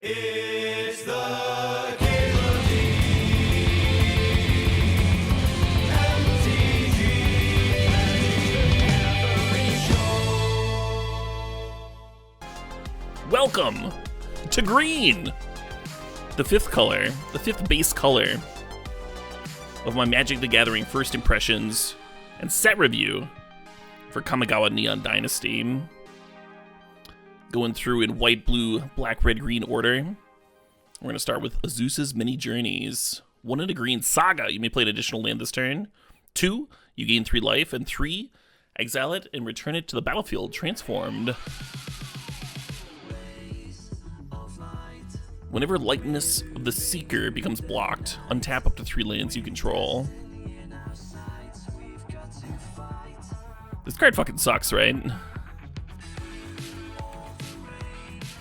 It's the CalebDMTG Show. Welcome to green, the fifth color, the fifth base color of my Magic the Gathering first impressions and set review for Kamigawa Neon Dynasty. Going through in white, blue, black, red, green order. We're going to start with Azusa's Many Journeys. 1 and a green, Saga. You may play an additional land this turn. 2, you gain 3 life. And 3, exile it and return it to the battlefield transformed. Whenever Lightness of the Seeker becomes blocked, untap up to 3 lands you control. This card fucking sucks, right?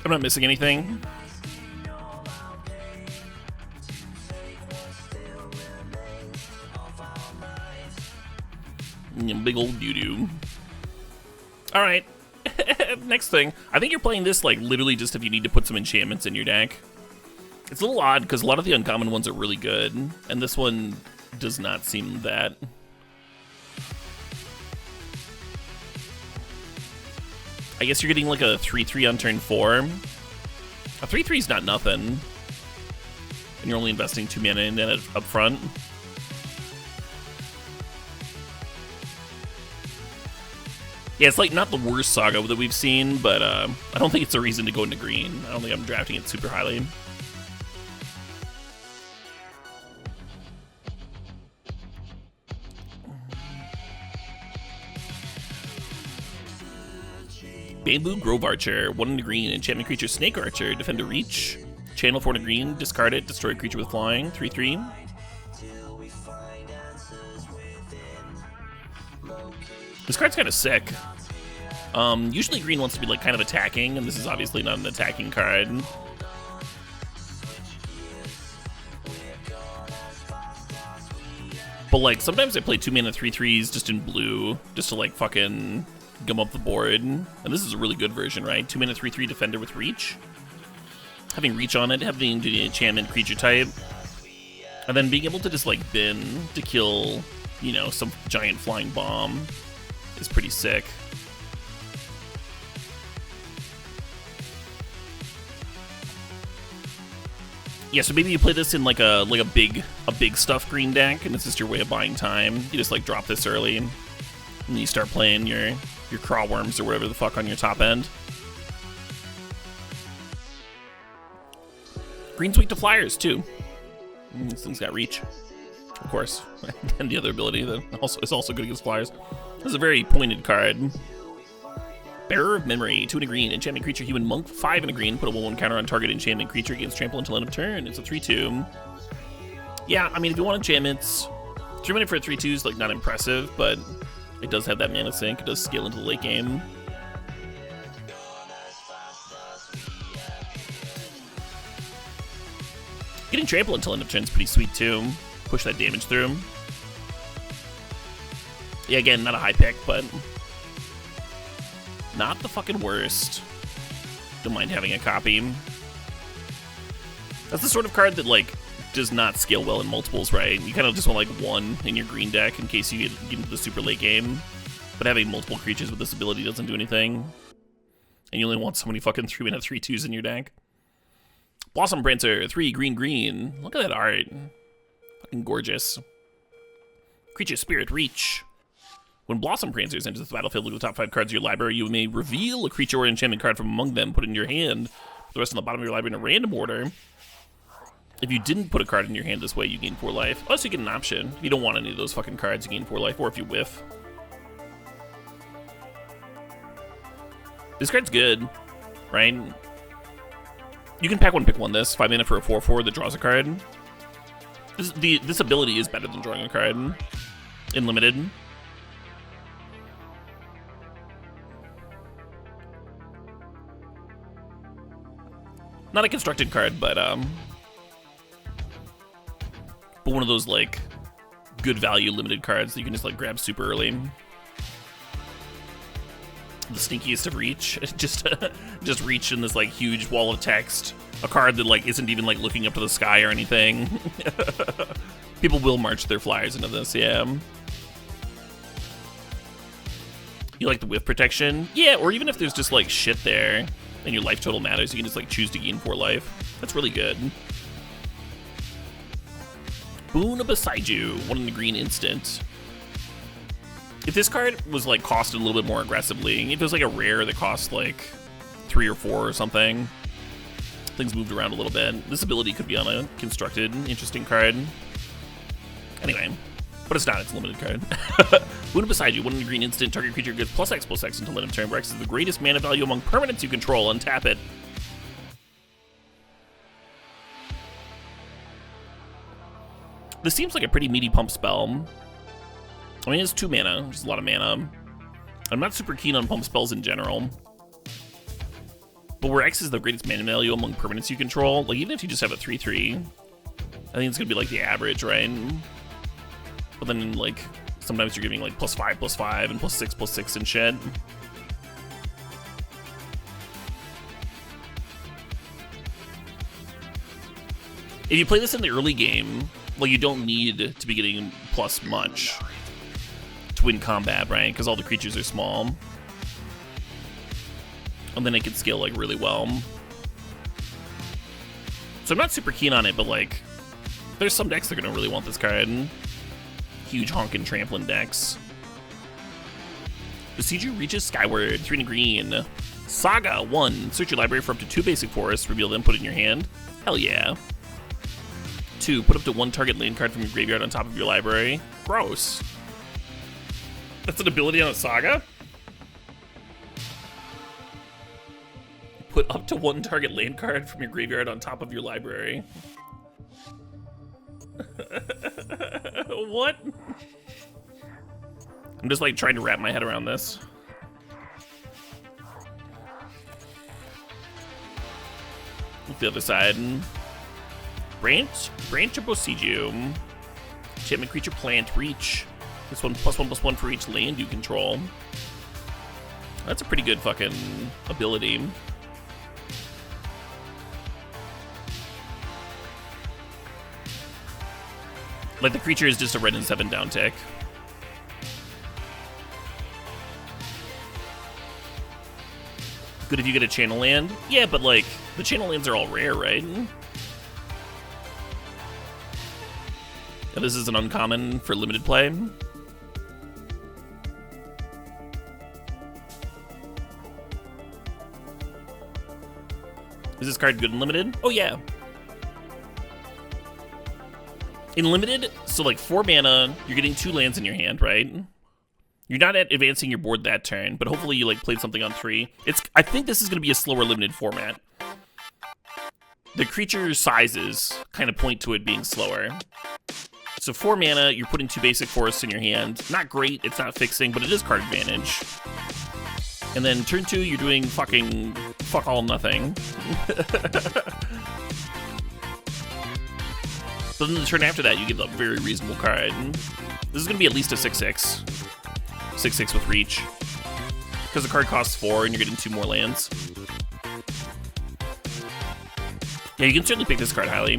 I'm not missing anything. Big old doo-doo. Alright. Next thing. I think you're playing this like literally just if you need to put some enchantments in your deck. It's a little odd because a lot of the uncommon ones are really good, and this one does not seem that. I guess you're getting like a 3/3 on turn 4. A 3/3 is not nothing. And you're only investing 2 mana in it up front. Yeah, it's like not the worst Saga that we've seen, but I don't think it's a reason to go into green. I don't think I'm drafting it super highly. Bamboo Grove Archer, 1 in a green, enchantment creature Snake Archer, defend a reach, channel 4 in a green, discard it, destroy a creature with flying, 3/3. This card's kind of sick. Usually green wants to be like kind of attacking, and this is obviously not an attacking card. But like sometimes I play 2 mana 3/3s just in blue, just to like fucking gum up the board, and this is a really good version, right? 2 mana 3/3 defender with reach, having reach on it, having the enchantment creature type, and then being able to just like bin to kill, you know, some giant flying bomb is pretty sick. Yeah, so maybe you play this in like a big stuff green deck, and it's just your way of buying time. You just like drop this early, and then you start playing your craw worms or whatever the fuck on your top end. Green's weak to flyers too. This thing's got reach, of course, and the other ability that is also good against flyers. This is a very pointed card. Bearer of Memory, 2 in a green, enchantment creature human monk, 5 in a green, put a 1/1 counter on target enchantment creature against trample until end of turn. It's a 3/2. Yeah, I mean if you want enchantments, 3 mana for a 3/2 is like not impressive, but it does have that mana sink. It does scale into the late game. Getting trample until end of turn is pretty sweet too. Push that damage through. Yeah, again, not a high pick, but not the fucking worst. Don't mind having a copy. That's the sort of card that like does not scale well in multiples, right? You kind of just want like 1 in your green deck in case you get into the super late game. But having multiple creatures with this ability doesn't do anything. And you only want so many fucking 3 mana 3/2s in your deck. Blossom Prancer, 3 green. Look at that art. Fucking gorgeous. Creature Spirit Reach. When Blossom Prancers enters the battlefield, look at the top 5 cards of your library. You may reveal a creature or enchantment card from among them, put it in your hand. Put the rest on the bottom of your library in a random order. If you didn't put a card in your hand this way, you gain 4 life. Unless you get an option. If you don't want any of those fucking cards, you gain 4 life, or if you whiff. This card's good, right? You can pack 1, pick 1 this. 5 mana for a 4/4 that draws a card. This ability is better than drawing a card in limited. Not a constructed card, but one of those like good value limited cards that you can just like grab super early. the sneakiest of reach. just reach in this like huge wall of text. A card that like isn't even like looking up to the sky or anything. People will march their flyers into this, yeah. You like the whiff protection? Yeah, or even if there's just like shit there and your life total matters, you can just like choose to gain 4 life. That's really good. Boon beside you, 1 in the green instant. If this card was like costed a little bit more aggressively, if it was like a rare that cost like 3 or 4 or something, things moved around a little bit. This ability could be on a constructed, interesting card. Anyway, but it's not, it's a limited card. Boon beside you, 1 in the green instant, target creature gets +X/+X until end of turn. X is the greatest mana value among permanents you control. Untap it. This seems like a pretty meaty pump spell. I mean, it's 2 mana, which is a lot of mana. I'm not super keen on pump spells in general. But where X is the greatest mana value among permanents you control, like even if you just have a 3/3, I think it's gonna be like the average, right? But then like sometimes you're giving like +5/+5 and +6/+6 and shit. If you play this in the early game, well, you don't need to be getting plus much to win combat, right? Because all the creatures are small. And then it can scale like really well. So I'm not super keen on it, but like, there's some decks that are gonna really want this card. Huge honkin' trampling decks. Besiege you reaches skyward, 3 in green. Saga 1. Search your library for up to 2 basic forests, reveal them, put it in your hand. Hell yeah. 2. Put up to 1 target land card from your graveyard on top of your library. Gross. That's an ability on a Saga? Put up to 1 target land card from your graveyard on top of your library. What? I'm just like trying to wrap my head around this. Look the other side. Branch of Bosiju. Enchantment creature plant reach. This one +1/+1 for each land you control. That's a pretty good fucking ability. Like the creature is just a red and 7 down tick. Good if you get a channel land. Yeah, but like the channel lands are all rare, right? And this is an uncommon for limited play. Is this card good in limited? Oh yeah. In limited, so like 4 mana, you're getting 2 lands in your hand, right? You're not advancing your board that turn, but hopefully you like played something on 3. I think this is gonna be a slower limited format. The creature sizes kind of point to it being slower. So 4 mana, you're putting 2 basic forests in your hand. Not great, it's not fixing, but it is card advantage. And then turn 2, you're doing fucking fuck all nothing. But then the turn after that, you get a very reasonable card. This is gonna be at least a 6/6. 6/6 with reach. Because the card costs 4 and you're getting 2 more lands. Yeah, you can certainly pick this card highly.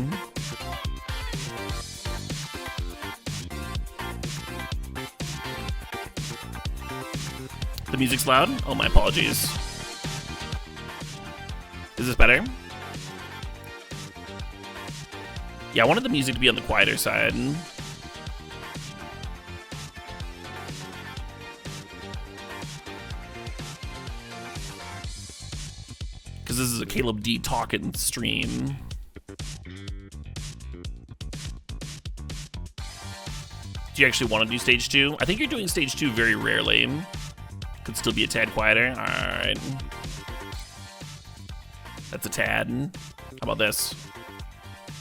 The music's loud? Oh, my apologies. Is this better? Yeah, I wanted the music to be on the quieter side. Because this is a Caleb D talking stream. Do you actually want to do stage 2? I think you're doing stage 2 very rarely. Could still be a tad quieter. Alright. That's a tad. How about this?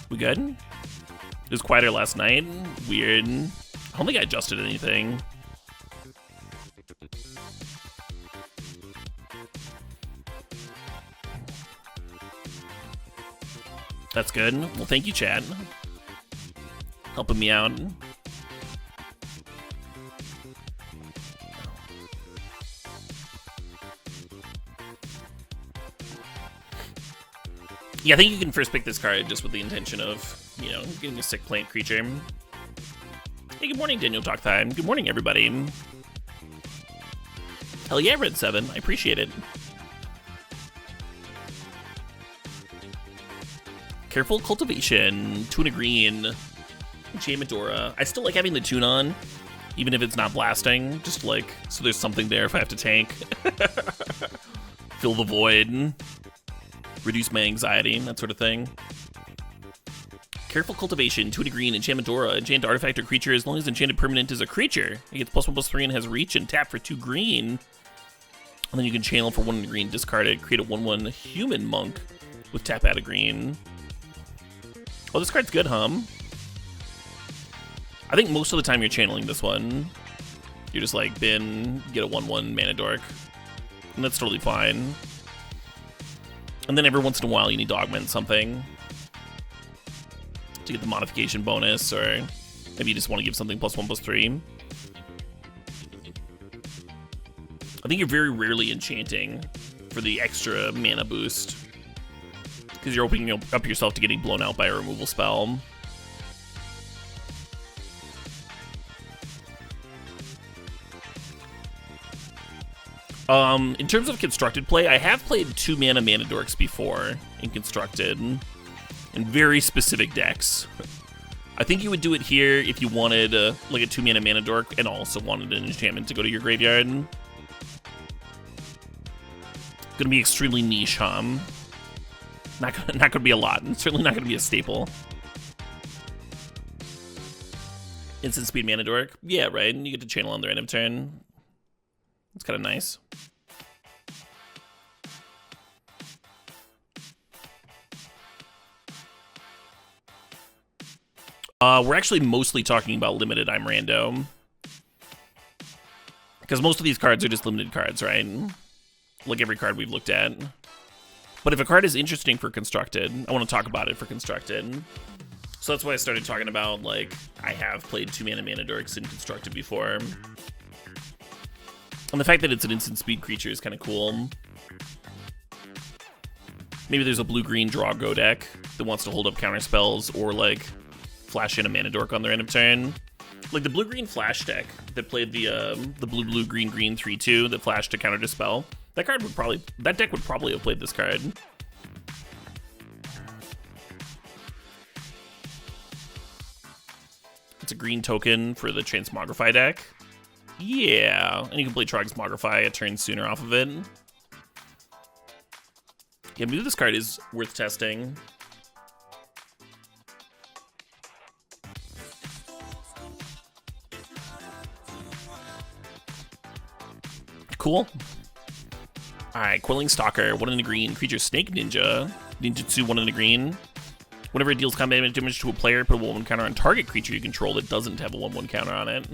We good? It was quieter last night. Weird. I don't think I adjusted anything. That's good. Well, thank you, chat. Helping me out. Yeah, I think you can first pick this card just with the intention of, you know, getting a sick plant creature. Hey, good morning, Daniel Talk Time. Good morning, everybody. Hell yeah, Red 7. I appreciate it. Careful Cultivation. 2 and a green. Enchantment Aura. I still like having the tune on, even if it's not blasting. Just like, so there's something there if I have to tank. Fill the void. Reduce my anxiety, that sort of thing. Careful Cultivation, 2 and a green, Enchantment Aura. Enchant artifact or creature as long as enchanted permanent is a creature. It gets +1/+3 and has reach and tap for 2 green. And then you can channel for 1 and a green, discard it, create a 1/1 human monk with tap out a green. Oh, this card's good, huh? I think most of the time you're channeling this one. You're just like, bin, get a 1/1 mana dork. And that's totally fine. And then every once in a while you need to augment something to get the modification bonus, or maybe you just want to give something +1/+3. I think you're very rarely enchanting for the extra mana boost, because you're opening up yourself to getting blown out by a removal spell. In terms of constructed play, I have played 2 mana dorks before in constructed, in very specific decks. I think you would do it here if you wanted like a 2 mana dork and also wanted an enchantment to go to your graveyard. Gonna be extremely niche, huh? Not gonna be a lot, and certainly not gonna be a staple. Instant speed mana dork, yeah, right. And you get to channel on their end of turn. It's kind of nice. We're actually mostly talking about limited I'm random, because most of these cards are just limited cards, right? Like every card we've looked at. But if a card is interesting for constructed, I want to talk about it for constructed. So that's why I started talking about, like, I have played 2 mana dorks in constructed before. And the fact that it's an instant speed creature is kind of cool. Maybe there's a blue-green draw-go deck that wants to hold up counter spells, or like flash in a mana dork on their end of turn. Like the blue-green flash deck that played the blue-blue-green-green 3/2 that flashed to counter dispel. That deck would probably have played this card. It's a green token for the Transmogrify deck. Yeah, and you can play Transmogrify a turn sooner off of it. Yeah, maybe this card is worth testing. Cool. Alright, Quelling Stalker, 1 in a green, creature Snake Ninja. Ninjutsu, 1 in a green. Whenever it deals combat damage to a player, put a 1/1 counter on target creature you control that doesn't have a 1/1 counter on it.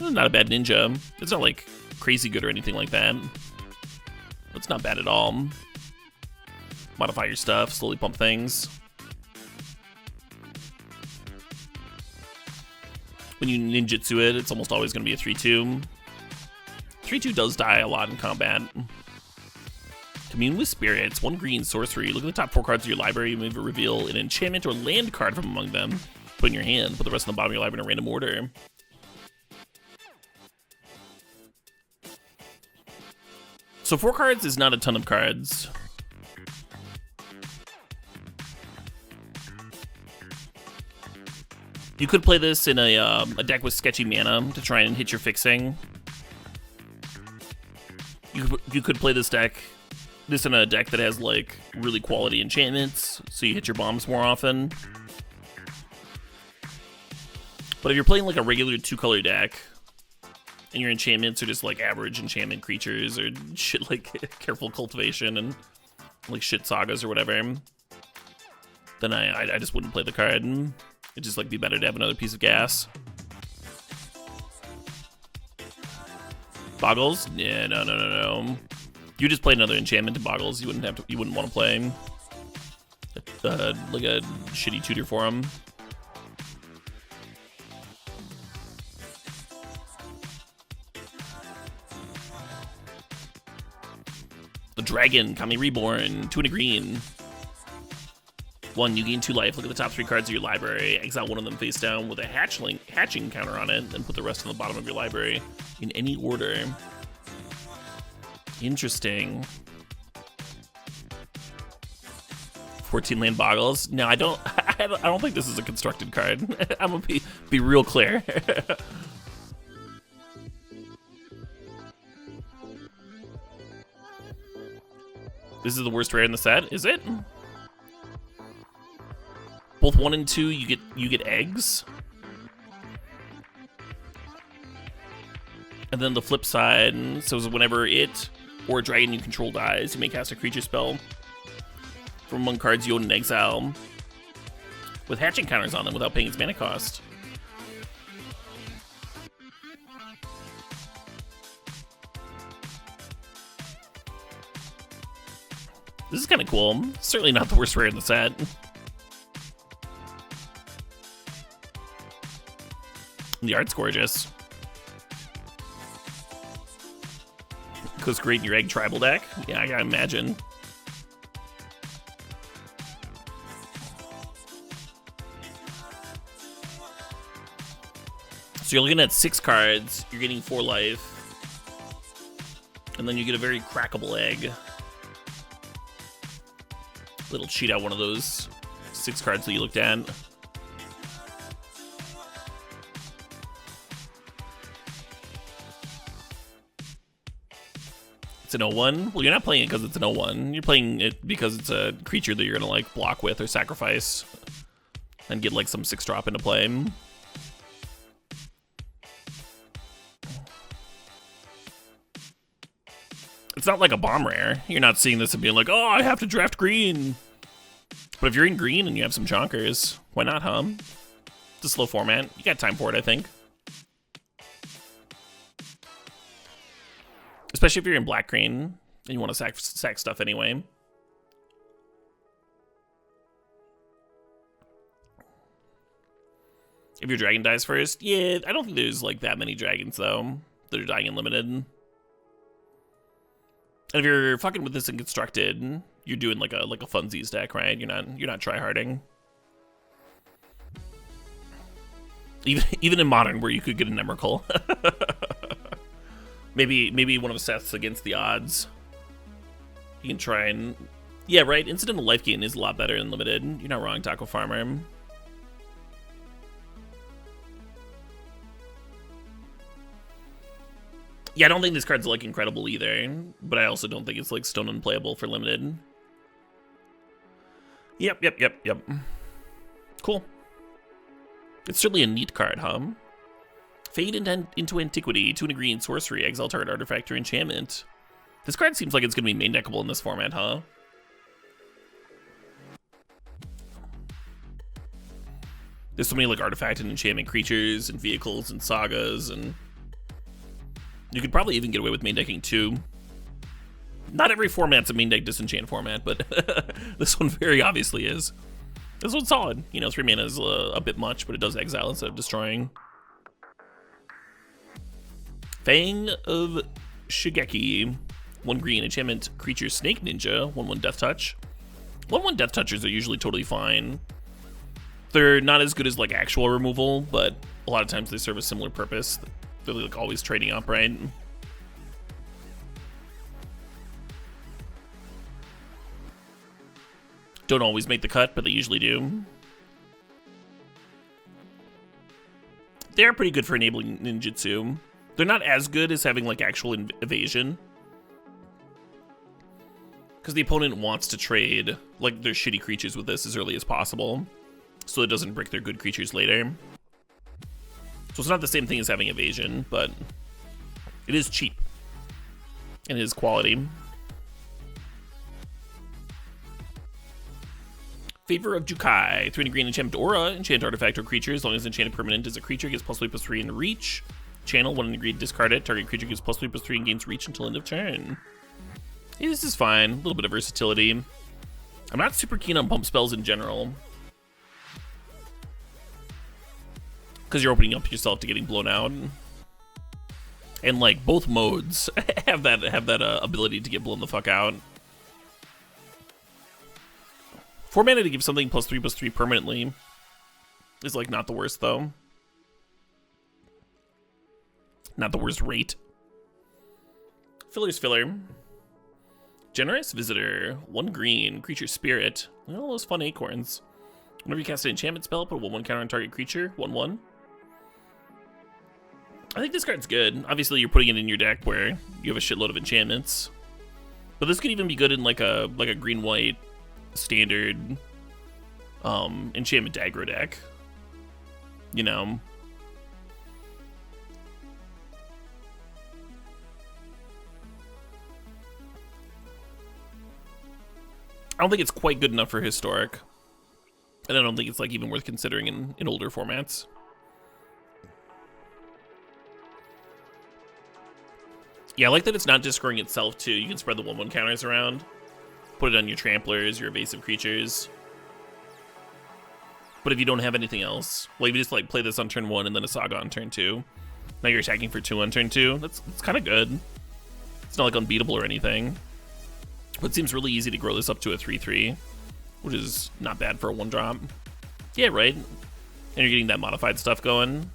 Not a bad ninja. It's not like crazy good or anything like that. It's not bad at all. Modify your stuff, slowly pump things. When you ninjutsu it, it's almost always going to be a 3/2. 3/2 does die a lot in combat. Commune with Spirits, 1 green sorcery. Look at the top 4 cards of your library. You move or reveal an enchantment or land card from among them. Put in your hand. Put the rest on the bottom of your library in a random order. So 4 cards is not a ton of cards. You could play this in a deck with sketchy mana to try and hit your fixing. You could play this in a deck that has like really quality enchantments, so you hit your bombs more often. But if you're playing like a regular 2-color deck, and your enchantments are just like average enchantment creatures or shit like Careful Cultivation and like shit sagas or whatever, then I just wouldn't play the card. It'd just like be better to have another piece of gas. Boggles? Yeah, no. You just play another enchantment to Boggles. You wouldn't want to play like a shitty tutor for him. The Dragon, Kami Reborn, 2 and a green. 1, you gain 2 life. Look at the top 3 cards of your library. Exile one of them face down with a hatching counter on it, and put the rest on the bottom of your library in any order. Interesting. 14 land boggles. No, I don't think this is a constructed card. I'm gonna be real clear. This is the worst rare in the set, is it? Both 1 and 2, you get eggs. And then the flip side, so whenever it or a dragon you control dies, you may cast a creature spell from among cards you own in exile with hatching counters on them without paying its mana cost. This is kind of cool. Certainly not the worst rare in the set. The art's gorgeous. Goes great in your egg tribal deck. Yeah, I gotta imagine. So you're looking at 6 cards, you're getting 4 life, and then you get a very crackable egg. Little cheat out one of those 6 cards that you looked at. It's an 0/1. Well, you're not playing it because it's an 0/1. You're playing it because it's a creature that you're gonna like block with or sacrifice and get like some 6-drop into play. It's not like a bomb rare. You're not seeing this and being like, oh, I have to draft green. But if you're in green and you have some chonkers, why not, huh? It's a slow format. You got time for it, I think. Especially if you're in black green and you want to sack stuff anyway. If your dragon dies first, yeah, I don't think there's like that many dragons though that are dying in limited. And if you're fucking with this in constructed, you're doing like a funsies deck, right? You're not tryharding. Even in modern, where you could get an Emrakul. maybe one of Seth's against the odds. You can try and yeah, right. Incidental life gain is a lot better in limited. You're not wrong, Taco Farmer. Yeah, I don't think this card's like incredible either, but I also don't think it's like stone unplayable for limited. Yep. Cool. It's certainly a neat card, huh? Fade into Antiquity, 2 and a green, sorcery, exile target artifact or enchantment. This card seems like it's gonna be main deckable in this format, huh? There's so many like artifact and enchantment creatures and vehicles and sagas, and you could probably even get away with main decking too. Not every format's a main deck disenchant format, but this one very obviously is. This one's solid. You know, 3 mana is a bit much, but it does exile instead of destroying. Fang of Shigeki. 1 green, enchantment, creature, snake ninja. 1/1 death touch. 1/1 death touchers are usually totally fine. They're not as good as like actual removal, but a lot of times they serve a similar purpose. They're like always trading up, right? Don't always make the cut, but they usually do. They're pretty good for enabling ninjutsu. They're not as good as having like actual evasion, because the opponent wants to trade like their shitty creatures with this as early as possible, so it doesn't break their good creatures later. So it's not the same thing as having evasion, but it is cheap and it is quality. Favor of Jukai. 3 and a green, enchantment aura. Enchant artifact or creature. As long as enchanted permanent is a creature, gets +3/+3 in reach. Channel, 1 and a green, discard it. Target creature gets +3/+3 and gains reach until end of turn. Yeah, this is fine. A little bit of versatility. I'm not super keen on pump spells in general, because you're opening up yourself to getting blown out, and like both modes have that ability to get blown the fuck out. 4 mana to give something +3/+3 permanently is like not the worst though. Not the worst rate. Filler's filler. Generous Visitor. 1 green. Creature Spirit. All those fun acorns. Whenever you cast an enchantment spell, put a 1/1 counter on target creature. 1/1. I think this card's good. Obviously, you're putting it in your deck where you have a shitload of enchantments. But this could even be good in like a green-white standard enchantment aggro deck. You know? I don't think it's quite good enough for Historic. And I don't think it's like even worth considering in older formats. Yeah, I like that it's not just scoring itself too. You can spread the 1/1 counters around. Put it on your tramplers, your evasive creatures. But if you don't have anything else, well, you just like play this on turn 1 and then a Saga on turn 2. Now you're attacking for 2 on turn 2. That's kind of good. It's not like unbeatable or anything. But it seems really easy to grow this up to a 3/3, which is not bad for a 1-drop. Yeah, right? And you're getting that modified stuff going.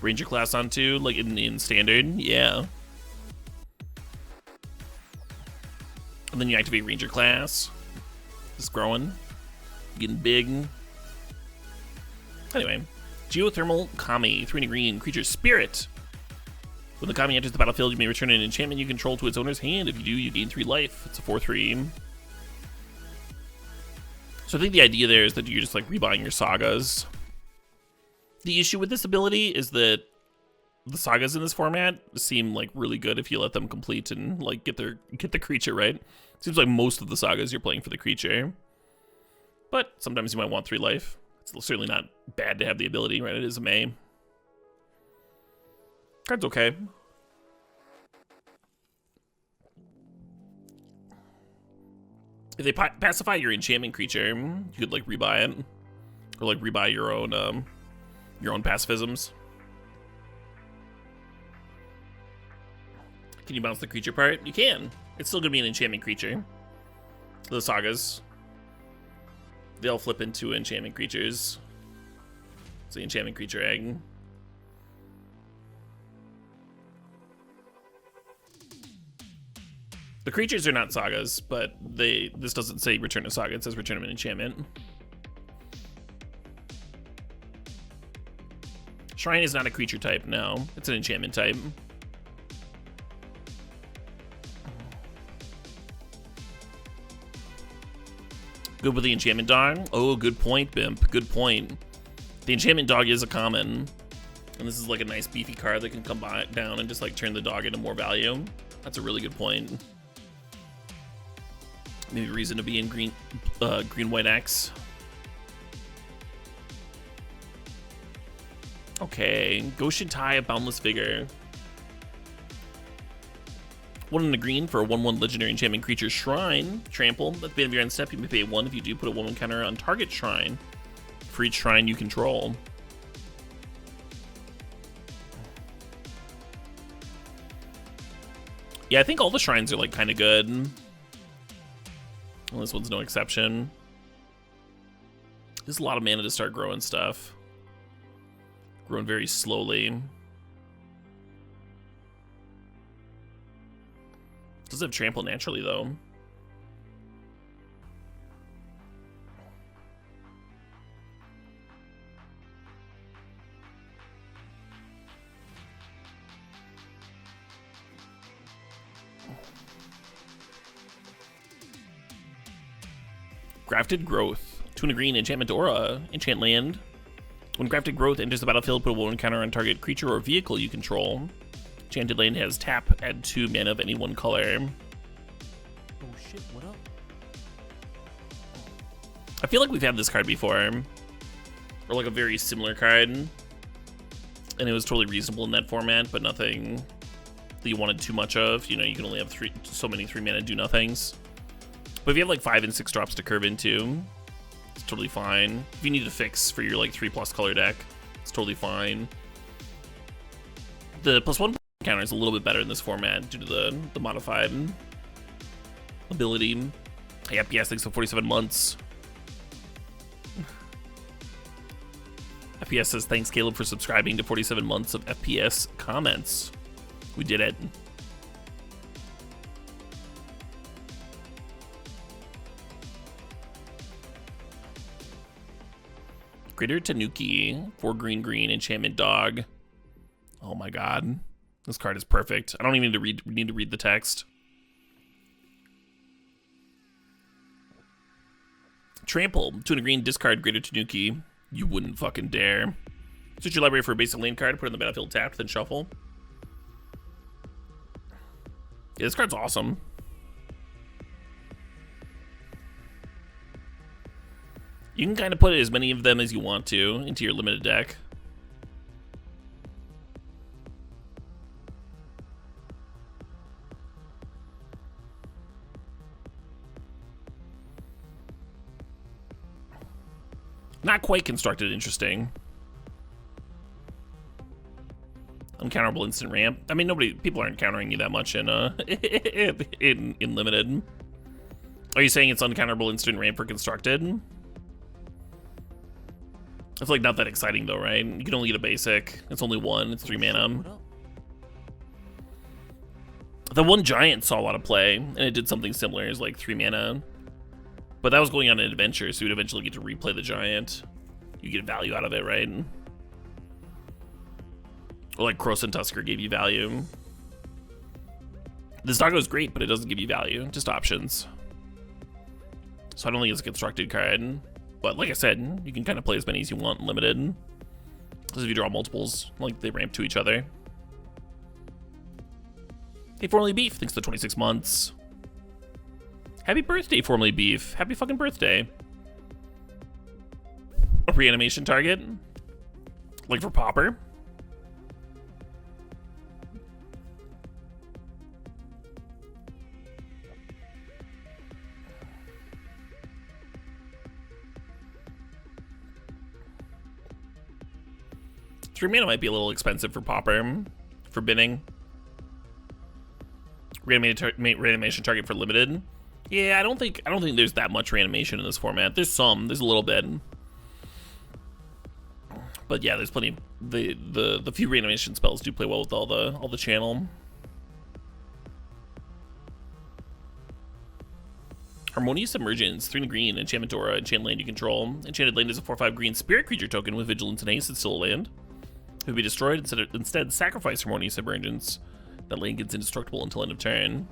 Ranger class on 2, like in standard, yeah. And then you activate Ranger class. Just growing. Getting big. Anyway. Geothermal Kami, 3 green, creature Spirit. When the Kami enters the battlefield, you may return an enchantment you control to its owner's hand. If you do, you gain 3 life. It's a 4/3. So I think the idea there is that you're just like rebuying your sagas. The issue with this ability is that the sagas in this format seem like really good if you let them complete and like get the creature, right? Seems like most of the sagas you're playing for the creature. But sometimes you might want 3 life. It's certainly not bad to have the ability, right? It is a May. Card's okay. If they pacify your enchantment creature, you could like rebuy it, or like rebuy your own pacifisms. Can you bounce the creature part? You can. It's still gonna be an enchantment creature. The sagas, they all flip into enchantment creatures. It's the enchantment creature egg. The creatures are not sagas, but this doesn't say return a saga, it says return an enchantment. Shrine is not a creature type, no. It's an enchantment type. Good with the enchantment dog? Oh, good point, Bimp. Good point. The enchantment dog is a common. And this is like a nice beefy card that can come down and just like turn the dog into more value. That's a really good point. Maybe reason to be in green, white X. Okay, Goshen Tai, Boundless Vigor. 1 in the green for a 1/1 legendary enchantment creature Shrine. Trample. At the beginning of your end step, you may pay 1 if you do put a 1/1 counter on target shrine for each shrine you control. Yeah, I think all the shrines are like kind of good. Well, this one's no exception. There's a lot of mana to start growing stuff. Growing very slowly. Does have trample naturally though. Grafted Growth. 2 and a green, enchantment aura. Enchant land. When Grafted Growth enters the battlefield, put a 1/1 counter on target creature or vehicle you control. Enchanted land has tap, add 2 mana of any one color. Oh shit, what up? I feel like we've had this card before. Or like a very similar card. And it was totally reasonable in that format, but nothing that you wanted too much of. You know, you can only have so many 3 mana do nothings. But if you have like 5 and 6 drops to curve into, it's totally fine. If you need a fix for your like 3+ color deck, it's totally fine. The +1 counter is a little bit better in this format due to the modified ability. Hey, FPS, thanks for 47 months. FPS says, thanks, Caleb, for subscribing to 47 months of FPS comments. We did it. Greater Tanuki, 4 green, enchantment dog. Oh my god. This card is perfect. I don't even need to read the text. Trample, 2 and a green, discard Greater Tanuki. You wouldn't fucking dare. Search your library for a basic lane card, put it in the battlefield tapped, then shuffle. Yeah, this card's awesome. You can kind of put as many of them as you want to into your limited deck. Not quite constructed interesting. Uncounterable instant ramp. I mean, people aren't countering you that much in in limited. Are you saying it's uncounterable instant ramp for constructed? It's like not that exciting though, right? You can only get a basic. It's only 1. It's 3 mana. The one giant saw a lot of play, and it did something similar. It's like 3 mana. But that was going on an adventure, so you'd eventually get to replay the giant. You get value out of it, right? Or like Cross and Tusker gave you value. This doggo is great, but it doesn't give you value, just options. So I don't think it's a constructed card. But like I said, you can kind of play as many as you want in limited. Because if you draw multiples, like they ramp to each other. Hey, Formerly Beef, thanks for 26 months. Happy birthday, Formerly Beef. Happy fucking birthday. A reanimation target? Like for Popper? Three mana might be a little expensive for Popper. For binning. Reanimation target for limited. Yeah, I don't think there's that much reanimation in this format. There's a little bit. But yeah, there's plenty. The few reanimation spells do play well with all the channel. Harmonious Emergence, 3 and a green, enchantment aura, enchant land you control. Enchanted land is a 4/5 green spirit creature token with vigilance and haste. It's still a land. It would be destroyed. Instead, sacrifice Harmonious Emergence. That land gets indestructible until end of turn.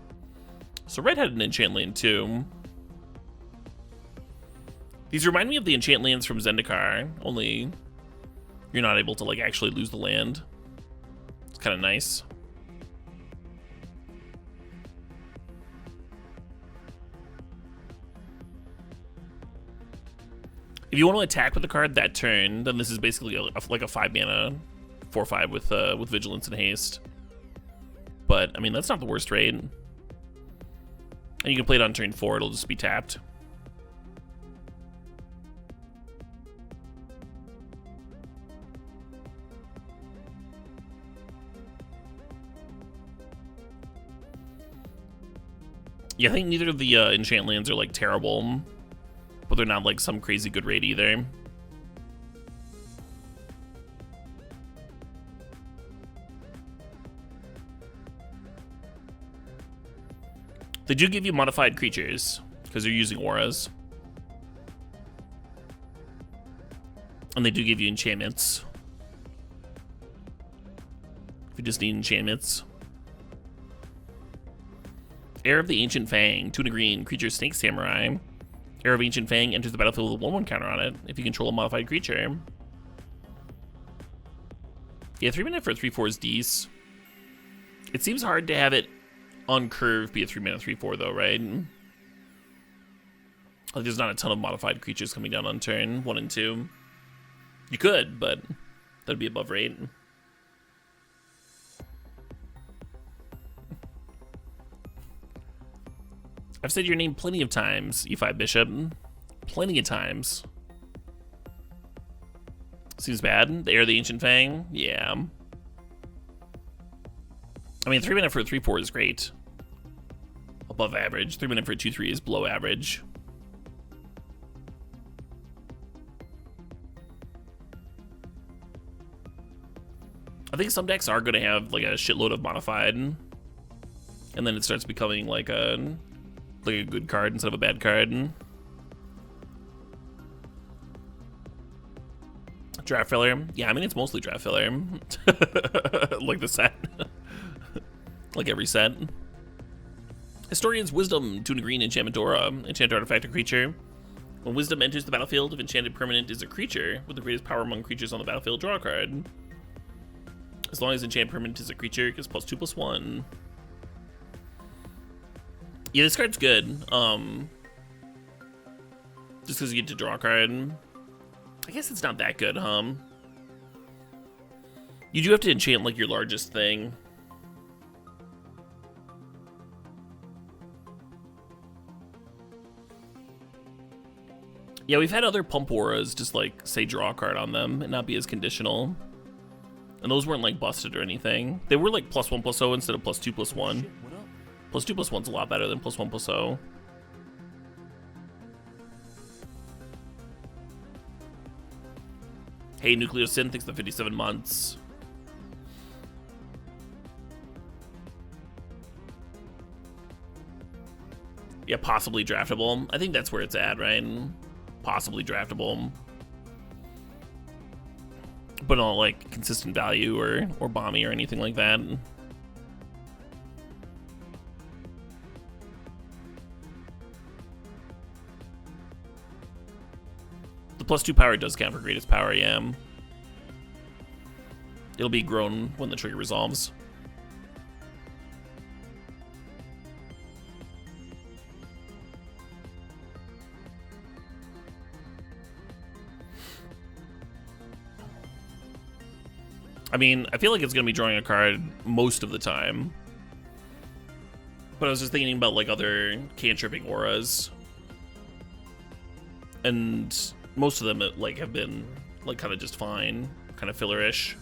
So red had an enchant land too. These remind me of the enchant lands from Zendikar, only you're not able to like actually lose the land. It's kind of nice. If you want to attack with the card that turn, then this is basically like a 5 mana 4/5 with vigilance and haste. But I mean that's not the worst rate. And you can play it on turn 4, it'll just be tapped. Yeah, I think neither of the enchant lands are like terrible, but they're not like some crazy good rate either. They do give you modified creatures, because they're using auras. And they do give you enchantments. If you just need enchantments. Heir of the Ancient Fang, 2 and a green, creature Snake Samurai. Heir of Ancient Fang enters the battlefield with a 1/1 counter on it, if you control a modified creature. Yeah, 3 mana for a 3/4 is decent. It seems hard to have it on curve be a 3 mana 3/4 though, right? Like there's not a ton of modified creatures coming down on turn 1 and 2. You could, but that'd be above rate. I've said your name plenty of times, E5 Bishop. Plenty of times. Seems bad. The Heir of the Ancient Fang? Yeah. I mean, 3 mana for a 3/4 is great. above average. 3 mana for a 2/3 is below average. I think some decks are going to have like a shitload of modified, and then it starts becoming like a good card instead of a bad card. Draft filler? Yeah, I mean, it's mostly draft filler. Like the set. Like every set. Historian's Wisdom, 2 and a green, enchantment aura. Enchant artifact or creature. When Wisdom enters the battlefield, if enchanted permanent is a creature with the greatest power among creatures on the battlefield, draw a card. As long as enchanted permanent is a creature, it gets +2/+1. Yeah, this card's good. Just because you get to draw a card. I guess it's not that good, huh? You do have to enchant like your largest thing. Yeah, we've had other pump auras just like say draw a card on them and not be as conditional. And those weren't like busted or anything. They were like +1/+0 instead of +2/+1. +2/+1's a lot better than +1/+0. Hey, Nuclear Sin, thanks for 57 months. Yeah, possibly draftable. I think that's where it's at, right? Possibly draftable. But not like consistent value or bomby or anything like that. The +2 power does count for greatest power, yeah. It'll be grown when the trigger resolves. I mean, I feel like it's going to be drawing a card most of the time. But I was just thinking about like other cantripping auras. And most of them like have been like kind of just fine, kind of fillerish.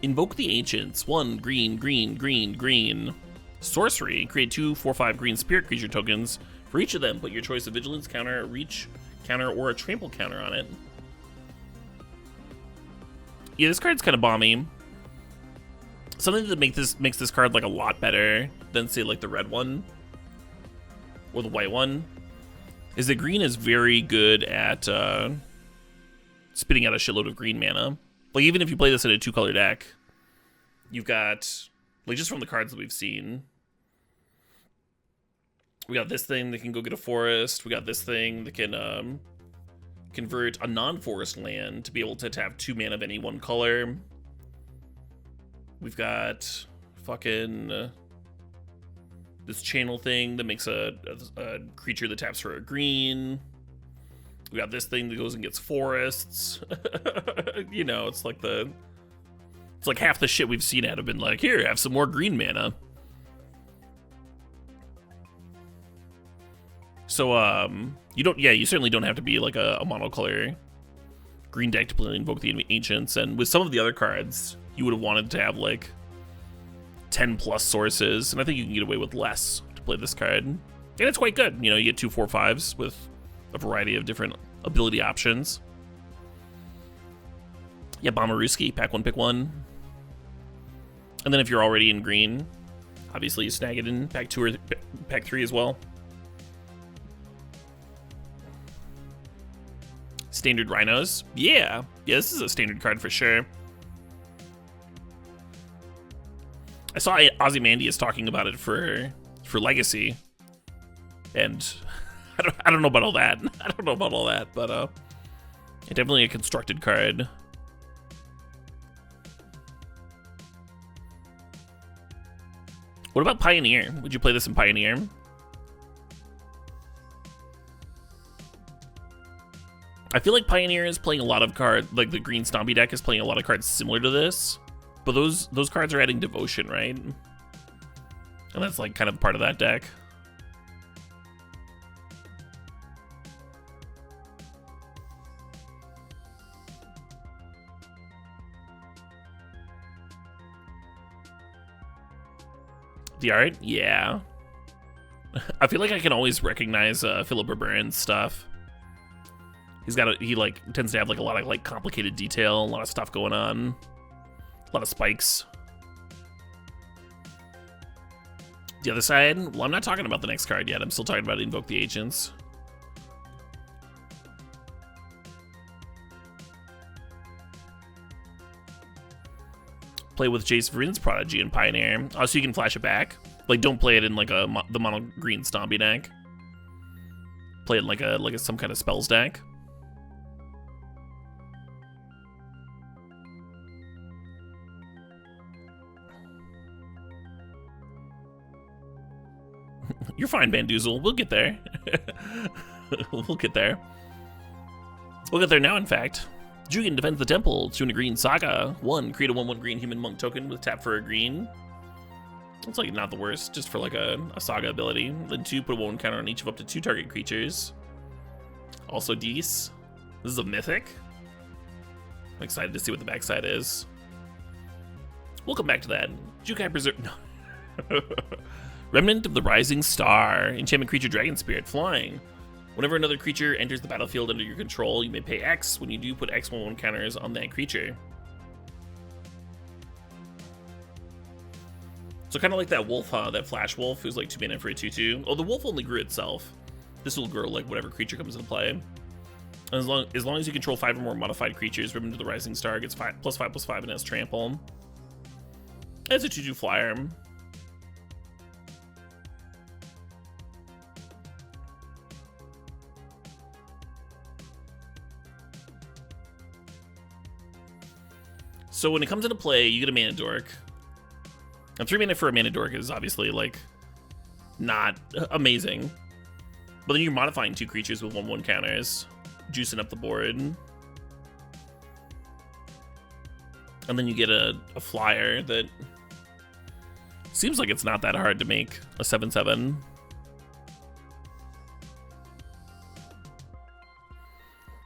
Invoke the Ancients. 1 green, green, green, green. Sorcery. Create 2 4/5 green spirit creature tokens. For each of them, put your choice of vigilance counter, reach counter, or a trample counter on it. Yeah, this card's kind of bomby. Something that makes this card like a lot better than say like the red one or the white one is that green is very good at spitting out a shitload of green mana. Like even if you play this in a 2-color deck, you've got like just from the cards that we've seen. We got this thing that can go get a forest. We got this thing that can convert a non-forest land to be able to tap 2 mana of any one color. We've got fucking this channel thing that makes a creature that taps for a green. We got this thing that goes and gets forests. You know, it's like half the shit we've seen out have been like, here, have some more green mana. So, you certainly don't have to be like a monocolor green deck to play Invoke the Ancients, and with some of the other cards, you would have wanted to have like 10 plus sources, and I think you can get away with less to play this card. And it's quite good. You know, you get 2 4/5s with a variety of different ability options. Yeah, Bomberuski, pack 1, pick 1. And then if you're already in green, obviously you snag it in pack 2 or pack 3 as well. Standard Rhinos. Yeah, this is a standard card for sure. I saw Ozymandias talking about it for Legacy, and I don't know about all that. I don't know about all that, but definitely a constructed card. What about Pioneer? Would you play this in Pioneer? I feel like Pioneer is playing a lot of cards, like the green Stompy deck is playing a lot of cards similar to this, but those cards are adding Devotion, right? And that's like kind of part of that deck. The art? Yeah. I feel like I can always recognize Philip Barbarian's stuff. He like tends to have like a lot of like complicated detail, a lot of stuff going on, a lot of spikes. The other side, well, I'm not talking about the next card yet. I'm still talking about Invoke the Agents. Play with Jace Vryn's Prodigy and Pioneer. Oh, so you can flash it back. Like, don't play it in like the mono green Stompy deck. Play it in like a some kind of spells deck. You're fine, Bandoozle. We'll get there. We'll get there. We'll get there now, in fact. Jugan defends the temple. 2 and a green saga. 1, create a 1/1 green human monk token with tap for a green. It's like not the worst, just for like a saga ability. Then 2, put a 1/1 counter on each of up to 2 target creatures. Also Dees. This is a mythic. I'm excited to see what the backside is. We'll come back to that. Jukai Preserve. No. Remnant of the Rising Star. Enchantment creature Dragon Spirit. Flying. Whenever another creature enters the battlefield under your control, you may pay X. When you do, put X 1/1 counters on that creature. So kind of like that wolf, huh? That flash wolf who's like 2 mana for a 2/2. Oh, the wolf only grew itself. This will grow like whatever creature comes into play. And as long as you control 5 or more modified creatures, Remnant of the Rising Star gets +5/+5 and has trample. It's a 2/2 flyer. So when it comes into play, you get a mana dork. And 3 mana for a mana dork is obviously like not amazing. But then you're modifying 2 creatures with 1/1 counters, juicing up the board. And then you get a flyer that seems like it's not that hard to make a 7/7.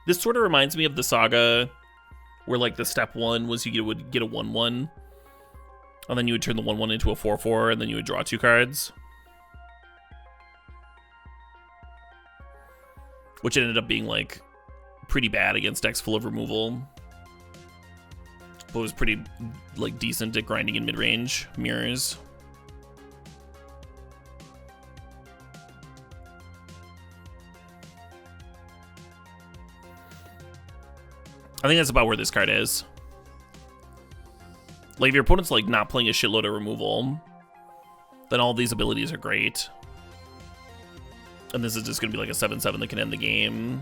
This sort of reminds me of the saga where like the step 1 was you would get a 1/1, and then you would turn the 1/1 into a 4/4, and then you would draw 2 cards. Which ended up being like pretty bad against decks full of removal. But was pretty like decent at grinding in mid-range mirrors. I think that's about where this card is. Like, if your opponent's like not playing a shitload of removal, then all these abilities are great. And this is just gonna be like a 7/7 that can end the game.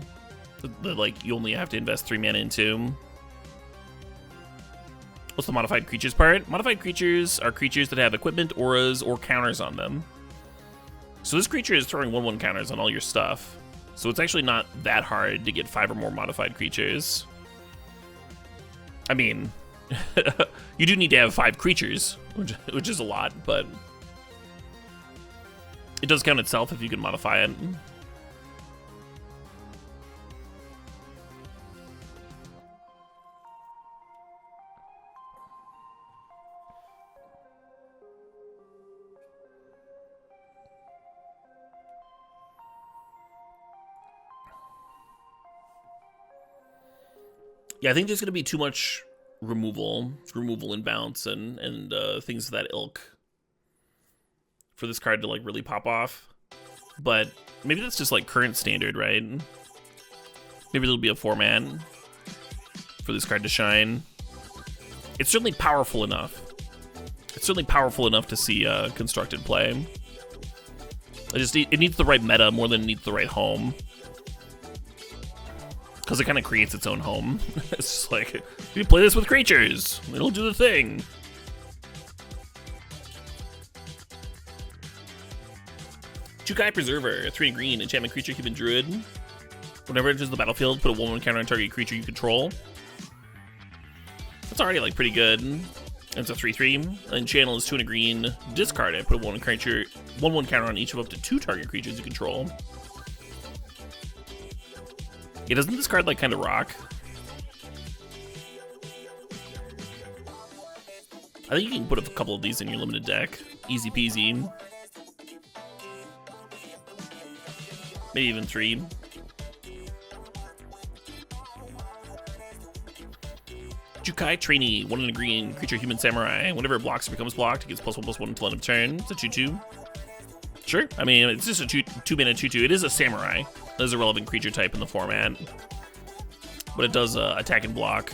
That like you only have to invest 3 mana into. What's the modified creatures part? Modified creatures are creatures that have equipment, auras, or counters on them. So this creature is throwing 1/1 counters on all your stuff. So it's actually not that hard to get 5 or more modified creatures. I mean, you do need to have 5 creatures, which is a lot, but it does count itself if you can modify it. Yeah, I think there's going to be too much removal and bounce and things of that ilk for this card to like really pop off. But maybe that's just like current standard, right? Maybe there'll be a format for this card to shine. It's certainly powerful enough. It's certainly powerful enough to see constructed play. It needs the right meta more than it needs the right home. Because it kind of creates its own home. It's just like, you play this with creatures, it'll do the thing. Jukai Preserver, 3 green, enchantment creature, human druid. Whenever it enters the battlefield, put a 1/1 counter on target creature you control. That's already like pretty good. And it's a 3/3. And channel is 2 and a green, discard it, put a 1/1 counter on each of up to 2 target creatures you control. Yeah, doesn't this card like kind of rock? I think you can put a couple of these in your limited deck Easy peasy. Maybe even 3. Jukai Trainee, 1 in a green, creature human samurai. Whenever it blocks or becomes blocked, it gets +1/+1 until end of turn. It's a 2/2. Sure, I mean, it's just a 2-mana 2/2. It is a samurai. That is a relevant creature type in the format. But it does attack and block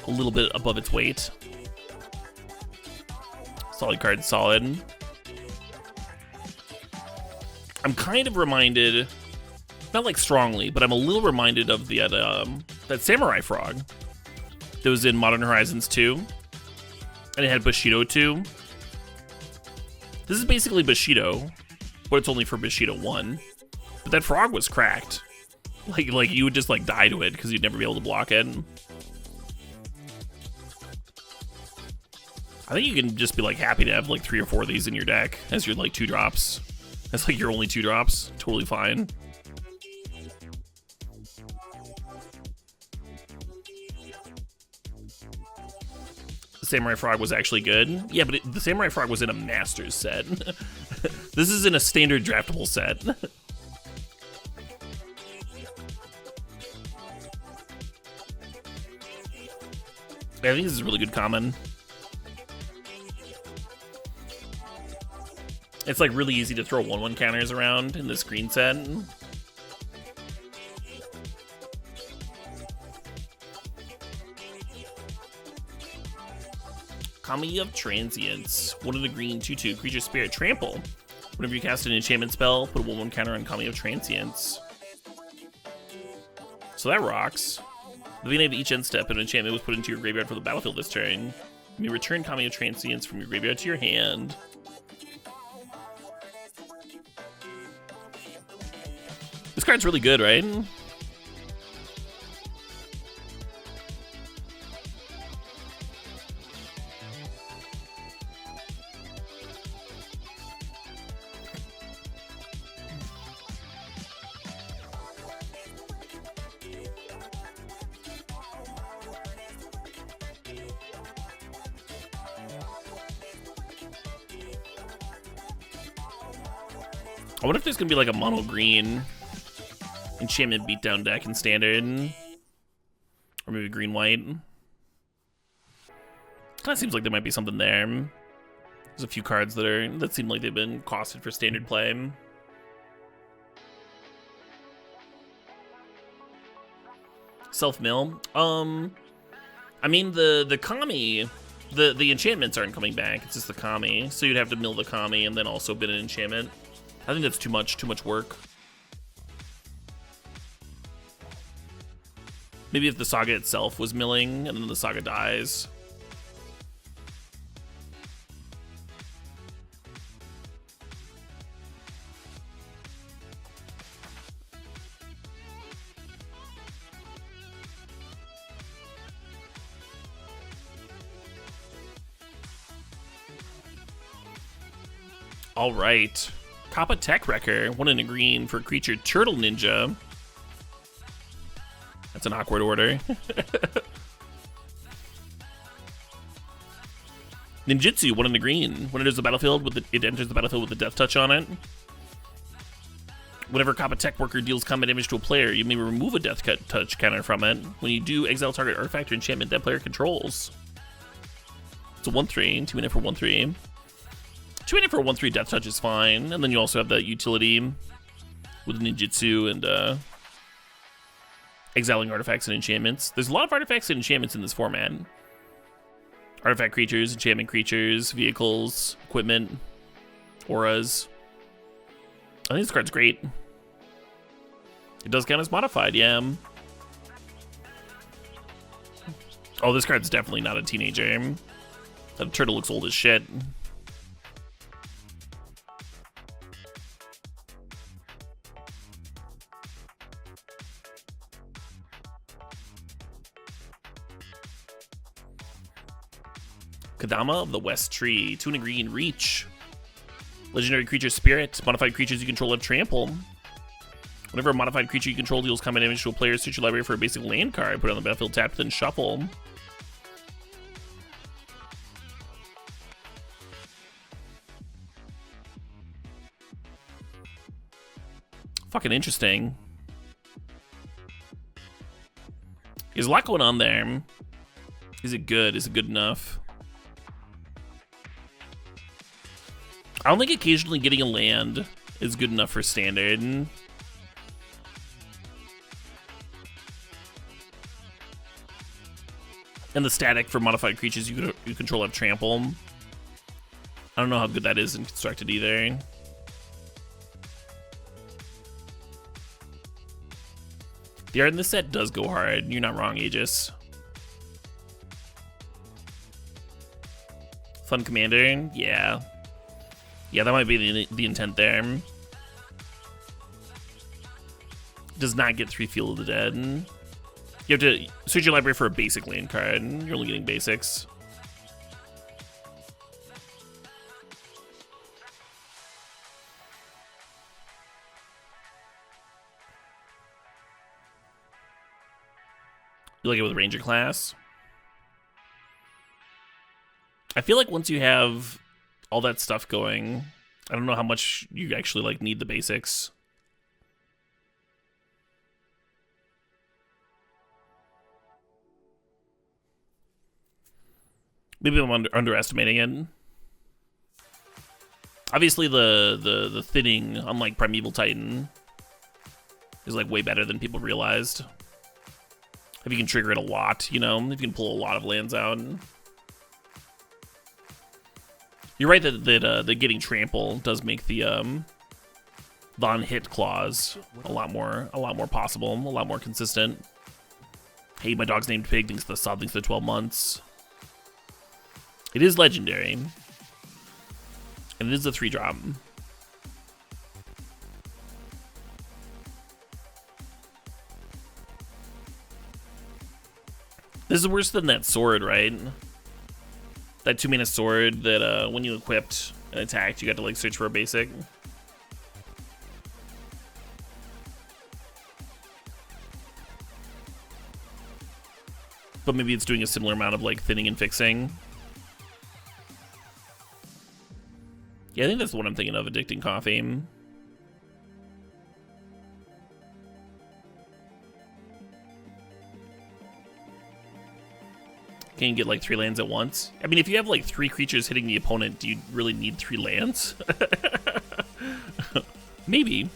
a little bit above its weight. Solid card, solid. I'm kind of reminded, not like strongly, but I'm a little reminded of the that samurai frog that was in Modern Horizons 2, and it had Bushido too. This is basically Bushido, but it's only for Bushido 1. But that frog was cracked. Like you would just like die to it because you'd never be able to block it. I think you can just be like happy to have like 3 or 4 of these in your deck as your like 2-drops. That's like your only 2-drops. Totally fine. The Samurai Frog was actually good. Yeah, but the Samurai Frog was in a Masters set. This is in a standard draftable set. I think this is a really good common. It's like really easy to throw 1/1 counters around in this green set. Kami of Transience. 1 in the green, 2/2. Creature Spirit. Trample. Whenever you cast an enchantment spell, put a 1/1 counter on Kami of Transience. So that rocks. At the beginning of each end step, an enchantment was put into your graveyard for the battlefield this turn. You may return Kami of Transience from your graveyard to your hand. This card's really good, right? I wonder if there's gonna be like a mono green enchantment beatdown deck in standard, or maybe green white. Kind of seems like there might be something there. There's a few cards that seem like they've been costed for standard play. Self mill. I mean the Kami, the enchantments aren't coming back. It's just the Kami, so you'd have to mill the Kami and then also bid an enchantment. I think that's too much work. Maybe if the saga itself was milling and then the saga dies. All right. Kappa Tech Wrecker, 1 in a green for creature Turtle Ninja. That's an awkward order. Ninjutsu, 1 in a green. When it enters the battlefield, it enters the battlefield with a death touch on it. Whenever Kappa Tech Worker deals combat damage to a player, you may remove a death touch counter from it. When you do, exile target artifact or enchantment that player controls. It's a 1/3, 2 mana for 1/3. 2 mana for a 1/3 death touch is fine, and then you also have that utility with ninjutsu and exiling artifacts and enchantments. There's a lot of artifacts and enchantments in this format. Artifact creatures, enchantment creatures, vehicles, equipment, auras. I think this card's great. It does count as modified, yeah. Oh, this card's definitely not a teenager. That turtle looks old as shit. Kadama of the West Tree, 2 in a green, reach. Legendary creature Spirit. Modified creatures you control have trample. Whenever a modified creature you control deals combat damage to a player, search your library for a basic land card, put it on the battlefield tapped, then shuffle. Fucking interesting. There's a lot going on there. Is it good? Is it good enough? I don't think occasionally getting a land is good enough for standard. And the static for modified creatures you control have trample. I don't know how good that is in constructed either. The art in this set does go hard. You're not wrong, Aegis. Fun commander, yeah. Yeah, that might be the intent there. Does not get 3 Field of the Dead. You have to search your library for a basic land card. You're only getting basics. You like it with Ranger class? I feel like once you have all that stuff going, I don't know how much you actually like need the basics. Maybe I'm underestimating it. Obviously, the thinning, unlike Primeval Titan, is like way better than people realized. If you can trigger it a lot, you know, if you can pull a lot of lands out. You're right that getting trample does make the non-hit clause a lot more possible, a lot more consistent. Hey, my dog's named Pig. Thinks the sod thinks the 12 months. It is legendary, and it is a 3-drop. This is worse than that sword, right? That 2-mana sword that when you equipped and attacked, you got to like search for a basic. But maybe it's doing a similar amount of like thinning and fixing. Yeah, I think that's the one I'm thinking of, Addicting Coffee. Can you get like 3 lands at once? I mean, if you have like 3 creatures hitting the opponent, do you really need 3 lands? Maybe.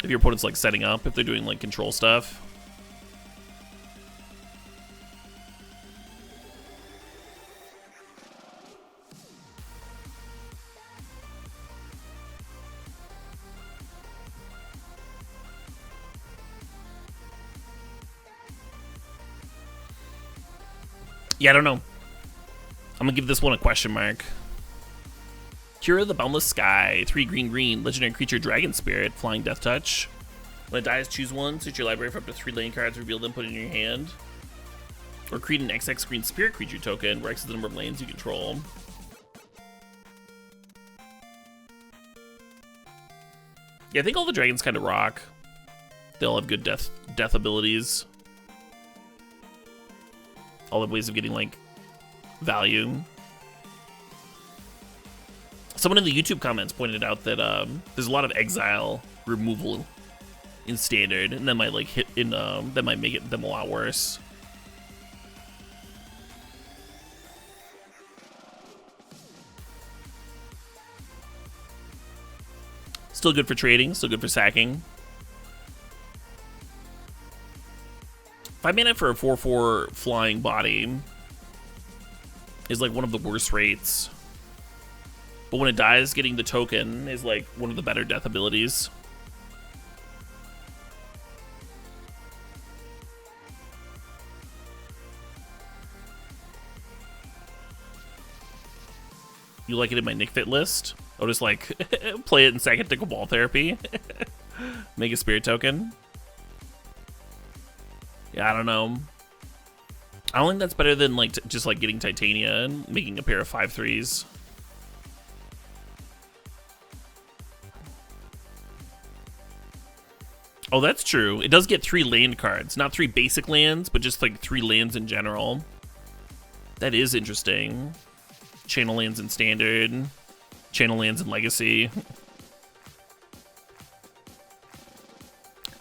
If your opponent's like setting up, if they're doing like control stuff. Yeah, I don't know. I'm gonna give this one a question mark. Cure the Boundless Sky, 3 green, legendary creature, Dragon Spirit, Flying Death Touch. When it dies, choose one, search your library for up to 3 lane cards, reveal them, put it in your hand. Or create an XX green spirit creature token, where X is the number of lanes you control. Yeah, I think all the dragons kind of rock. They all have good death abilities. All the ways of getting like value. Someone in the YouTube comments pointed out that there's a lot of exile removal in standard, and that might like hit in that might make them a lot worse. Still good for trading, still good for sacking. 5 mana for a 4/4 flying body is like one of the worst rates. But when it dies, getting the token is like one of the better death abilities. You like it in my Nick Fit list? I'll just like play it in second tickle ball therapy. Make a spirit token. Yeah, I don't know. I don't think that's better than like just like getting Titania and making a pair of 5/3s. Oh, that's true. It does get 3 land cards. Not 3 basic lands, but just like 3 lands in general. That is interesting. Channel lands in standard. Channel lands in legacy.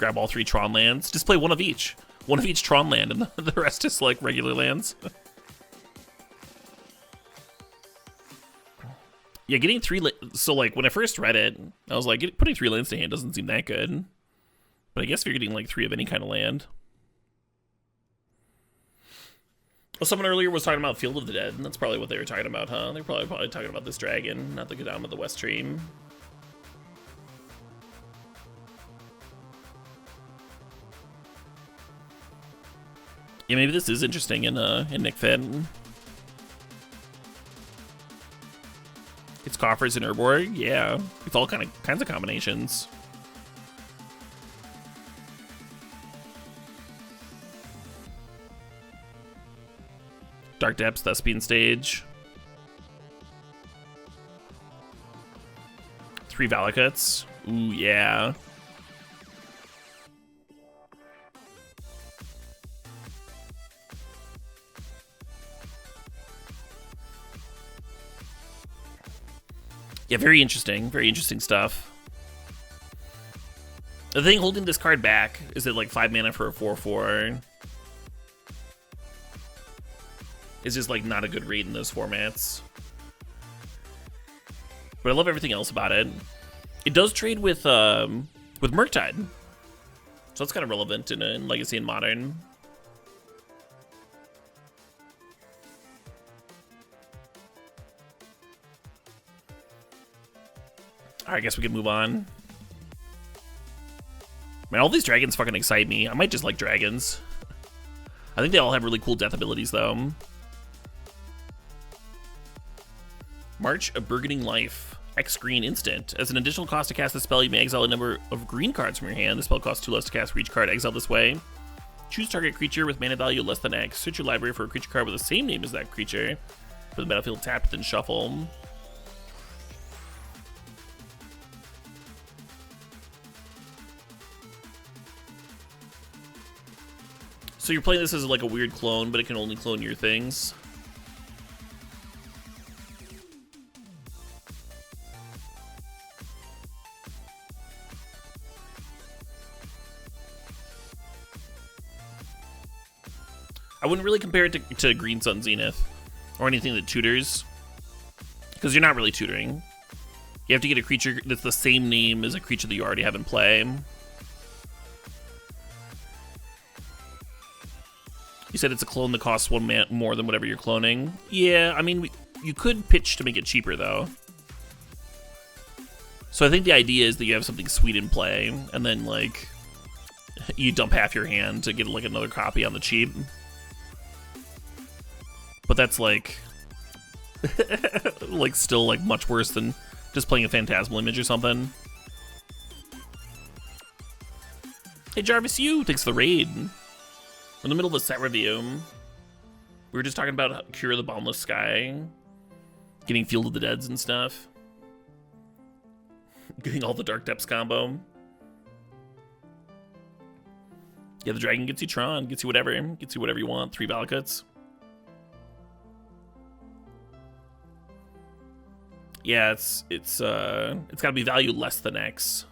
grab all 3 Tron lands. Just play one of each. One of each Tron land, and the rest is like regular lands. Yeah, getting 3... So, like, when I first read it, I was like, putting 3 lands to hand doesn't seem that good. But I guess if you're getting, like, 3 of any kind of land. Well, someone earlier was talking about Field of the Dead, and that's probably what they were talking about, huh? They're probably talking about this dragon, not the Godam of the West Stream. Yeah, maybe this is interesting in Nick Finn. It's coffers and Urborg, yeah. It's all kinds of combinations. Dark Depths, Thespian Stage. 3 Valakuts. Ooh, yeah. Yeah, very interesting stuff. The thing holding this card back is that like 5 mana for a 4/4 is just like not a good rate in those formats. But I love everything else about it. It does trade with Murktide, so that's kind of relevant in Legacy and Modern. Alright, I guess we can move on. Man, all these dragons fucking excite me. I might just like dragons. I think they all have really cool death abilities, though. March of Burgeoning Life. X green instant. As an additional cost to cast the spell, you may exile a number of green cards from your hand. The spell costs 2 less to cast for each card exiled this way. Choose target creature with mana value less than X. Search your library for a creature card with the same name as that creature. Put the battlefield tapped, then shuffle. So you're playing this as like a weird clone, but it can only clone your things. I wouldn't really compare it to Green Sun Zenith or anything that tutors, because you're not really tutoring. You have to get a creature that's the same name as a creature that you already have in play. You said it's a clone that costs 1 mana more than whatever you're cloning. Yeah, I mean, you could pitch to make it cheaper, though. So I think the idea is that you have something sweet in play, and then, like, you dump half your hand to get, like, another copy on the cheap. But that's, like, like, still, like, much worse than just playing a Phantasmal Image or something. Hey, Jarvis, thanks for the raid. We're in the middle of a set review. We were just talking about Cure the Boundless Sky, getting Field of the Deads and stuff, getting all the Dark Depths combo. Yeah, the dragon gets you Tron, gets you whatever you want. 3 Valakuts. Yeah, it's gotta be value less than X.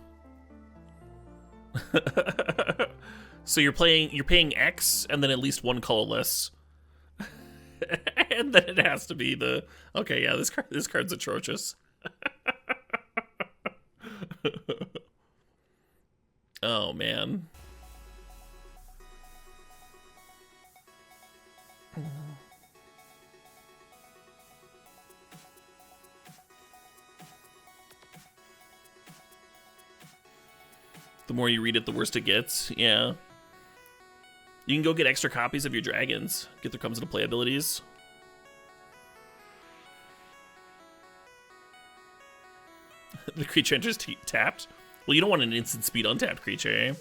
So you're paying X and then at least 1 colorless. And then it has to be the okay, yeah, this card's atrocious. Oh man. The more you read it, the worse it gets. Yeah. You can go get extra copies of your dragons. Get their comes into play abilities. The creature enters tapped. Well, you don't want an instant speed untapped creature, eh?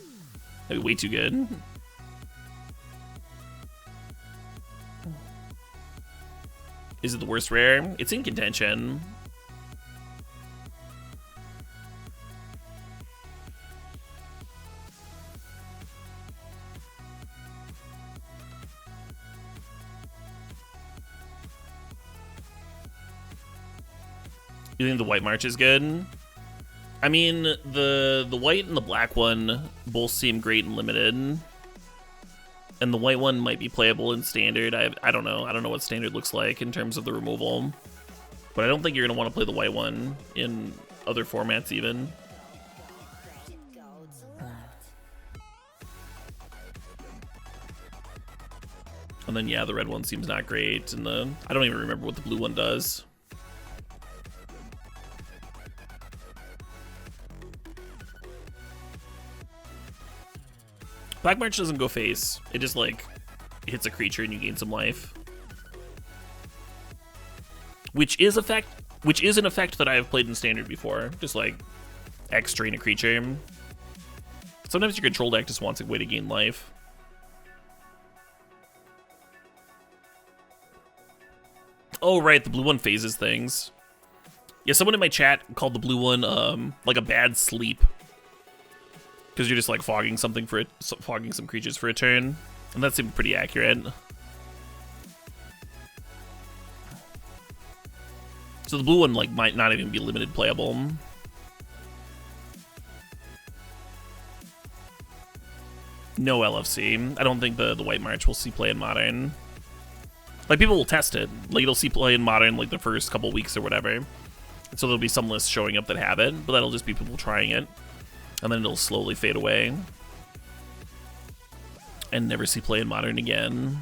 That'd be way too good. Is it the worst rare? It's in contention. You think the White March is good? I mean, the white and the black one both seem great and limited, and the white one might be playable in standard. I don't know. I don't know what standard looks like in terms of the removal, but I don't think you're gonna want to play the white one in other formats even. And then yeah, the red one seems not great, and I don't even remember what the blue one does. Black March doesn't go face. It just like hits a creature and you gain some life. Which is an effect that I have played in standard before. Just like X drain a creature. Sometimes your control deck just wants a way to gain life. Oh right, the blue one phases things. Yeah, someone in my chat called the blue one like a bad sleep. Because you're just like fogging some creatures for a turn, and that seemed pretty accurate. So the blue one like might not even be limited playable. No LFC. I don't think the white march will see play in modern. Like people will test it. Like it'll see play in modern like the first couple weeks or whatever. And so there'll be some lists showing up that have it, but that'll just be people trying it. And then it'll slowly fade away. And never see play in modern again.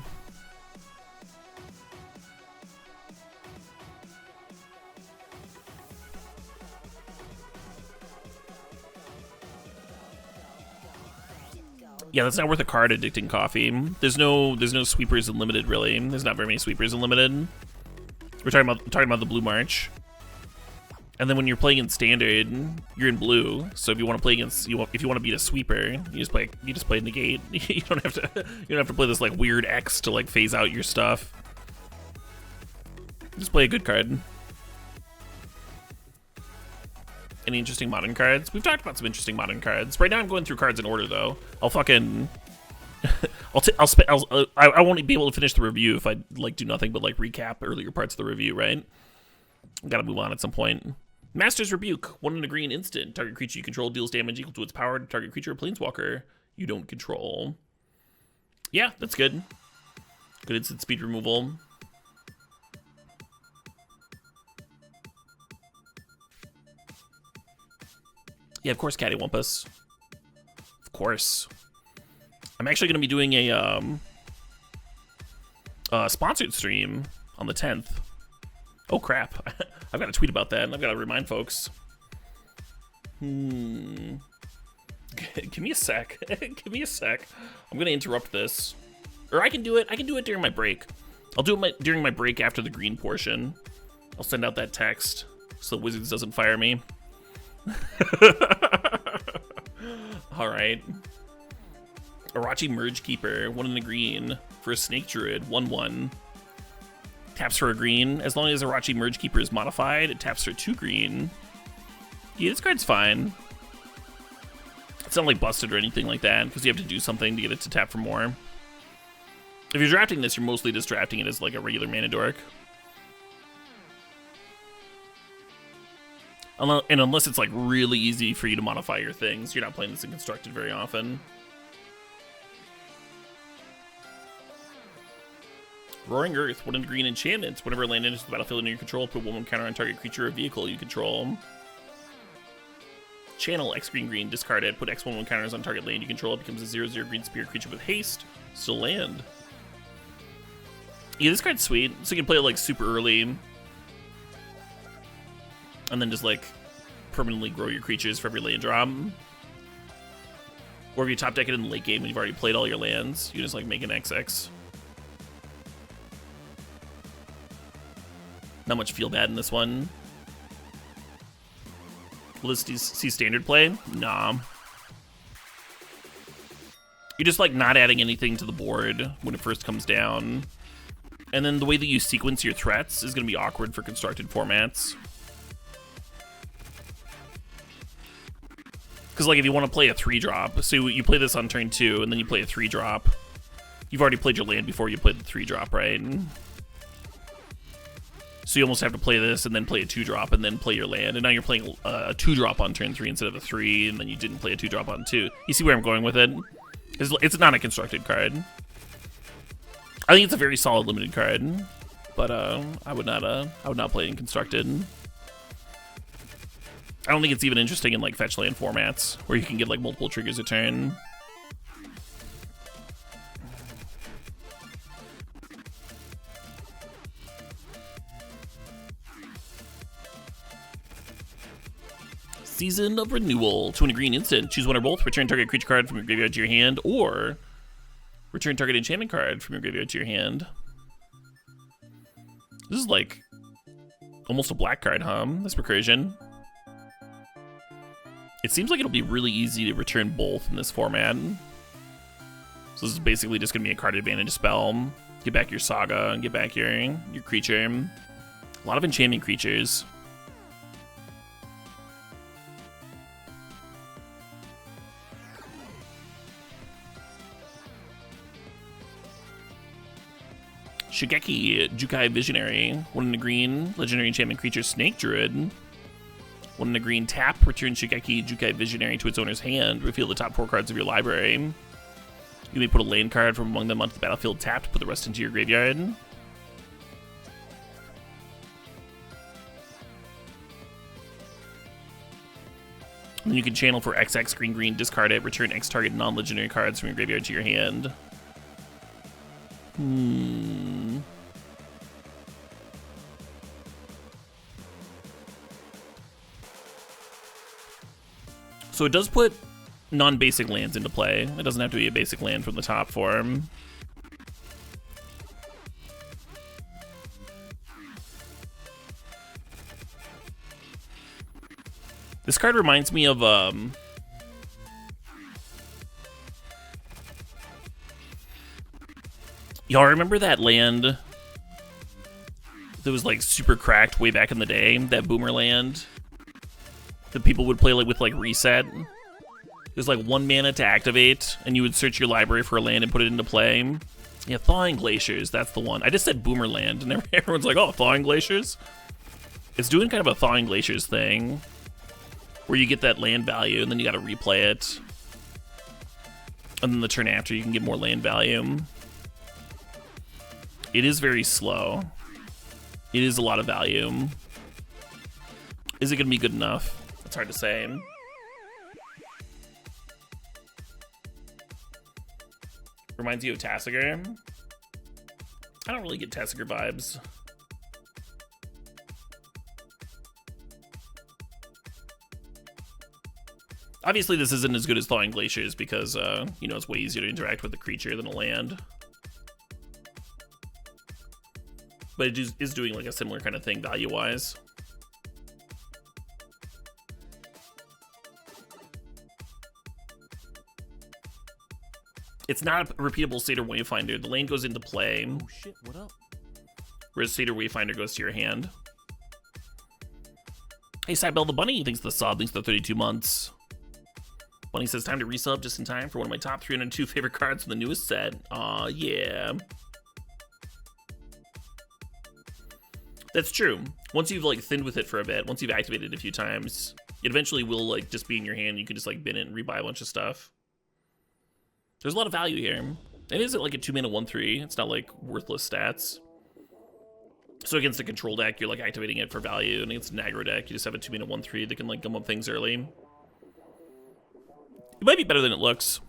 Yeah, that's not worth a card addicting coffee. There's no sweepers in limited really. There's not very many sweepers in limited. We're talking about the blue march. And then when you're playing in standard, you're in blue. So if you want to play against, if you want to beat a sweeper, you just play negate. You don't have to play this like weird X to like phase out your stuff. Just play a good card. Any interesting modern cards? We've talked about some interesting modern cards. Right now I'm going through cards in order though. I'll fucking I won't be able to finish the review if I like do nothing but like recap earlier parts of the review, right? Gotta move on at some point. Master's Rebuke. 1 in a green instant. Target creature you control deals damage equal to its power to target creature or planeswalker you don't control. Yeah, that's good. Good instant speed removal. Yeah, of course, Cattywampus. Of course. I'm actually going to be doing a sponsored stream on the 10th. Oh crap, I've got to tweet about that and I've got to remind folks. Give me a sec. Give me a sec. I'm going to interrupt this. Or I can do it during my break. I'll do it during my break after the green portion. I'll send out that text so Wizards doesn't fire me. Alright. Arachi Merge Keeper, 1 in the green for a Snake Druid, 1/1. Taps for a green. As long as Arachi Merge Keeper is modified, it taps for 2 green. Yeah, this card's fine. It's not like busted or anything like that, because you have to do something to get it to tap for more. If you're drafting this, you're mostly just drafting it as like a regular mana dork. And unless it's like really easy for you to modify your things, you're not playing this in Constructed very often. Roaring Earth, 1 in green enchantments. Whenever land enters the battlefield under your control, put 1/1 counter on target creature or vehicle you control. Channel X green, discard it. Put X 1/1 counters on target land you control. It becomes a 0/0 green spirit creature with haste. Still land. Yeah, this card's sweet. So you can play it like super early. And then just like permanently grow your creatures for every land drop. Or if you top deck it in the late game and you've already played all your lands, you just like make an XX. Not much feel bad in this one. Will this see standard play? Nah. You're just like not adding anything to the board when it first comes down. And then the way that you sequence your threats is going to be awkward for constructed formats. Because like if you want to play a 3-drop, so you play this on turn 2 and then you play a 3-drop. You've already played your land before you played the 3-drop, right? So you almost have to play this and then play a 2-drop and then play your land. And now you're playing a 2-drop on turn 3 instead of a 3, and then you didn't play a 2-drop on 2. You see where I'm going with it? It's not a constructed card. I think it's a very solid limited card, but I would not play it in constructed. I don't think it's even interesting in like fetch land formats where you can get like multiple triggers a turn. Season of Renewal. 2 and a green instant. Choose one or both. Return target creature card from your graveyard to your hand, or return target enchantment card from your graveyard to your hand. This is like almost a black card, huh? That's recursion. It seems like it'll be really easy to return both in this format. So this is basically just gonna be a card advantage spell. Get back your saga and get back your creature. A lot of enchantment creatures. Shigeki, Jukai Visionary. 1 in a green, legendary enchantment creature, Snake Druid. 1 in a green, tap, return Shigeki, Jukai Visionary to its owner's hand. Reveal the top 4 cards of your library. You may put a land card from among them onto the battlefield tapped, put the rest into your graveyard. And then you can channel for XX, green, green, discard it, return X target non-legendary cards from your graveyard to your hand. So it does put non-basic lands into play. It doesn't have to be a basic land from the top form. This card reminds me of y'all remember that land that was like super cracked way back in the day? That boomer land that people would play like with like reset. It was like 1 mana to activate, and you would search your library for a land and put it into play. Yeah, Thawing Glaciers, that's the one. I just said boomer land, and everyone's like, oh, Thawing Glaciers? It's doing kind of a Thawing Glaciers thing, where you get that land value, and then you gotta replay it. And then the turn after, you can get more land value. It is very slow. It is a lot of value. Is it gonna be good enough? It's hard to say. Reminds you of Tasigur. I don't really get Tasigur vibes. Obviously, this isn't as good as Thawing Glaciers because, you know, it's way easier to interact with a creature than a land. But it is doing like a similar kind of thing value-wise. It's not a repeatable Satyr Wayfinder. The land goes into play. Oh shit, what up? Whereas Satyr Wayfinder goes to your hand. Hey, Cybell the Bunny thinks the sub, thinks the 32 months. Bunny says, time to resub just in time for one of my top 302 favorite cards from the newest set. Aw, yeah. That's true. Once you've like thinned with it for a bit, once you've activated it a few times, it eventually will like just be in your hand. You can just like bin it and rebuy a bunch of stuff. There's a lot of value here. It is like a 2-mana 1/3. It's not like worthless stats. So against a control deck, you're like activating it for value, and against an aggro deck, you just have a 2-mana 1/3 that can like gum up things early. It might be better than it looks.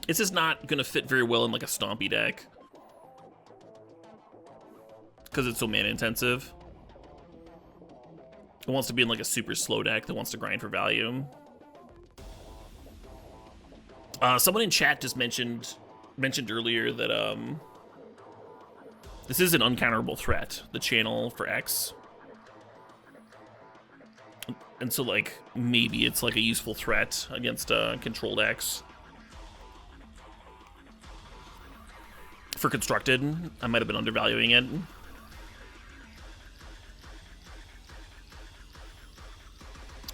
It's just not gonna fit very well in like a stompy deck because it's so mana intensive. It wants to be in like a super slow deck that wants to grind for value. Someone in chat just mentioned earlier that this is an uncounterable threat, the channel for X. And so like maybe it's like a useful threat against controlled X. For constructed, I might have been undervaluing it.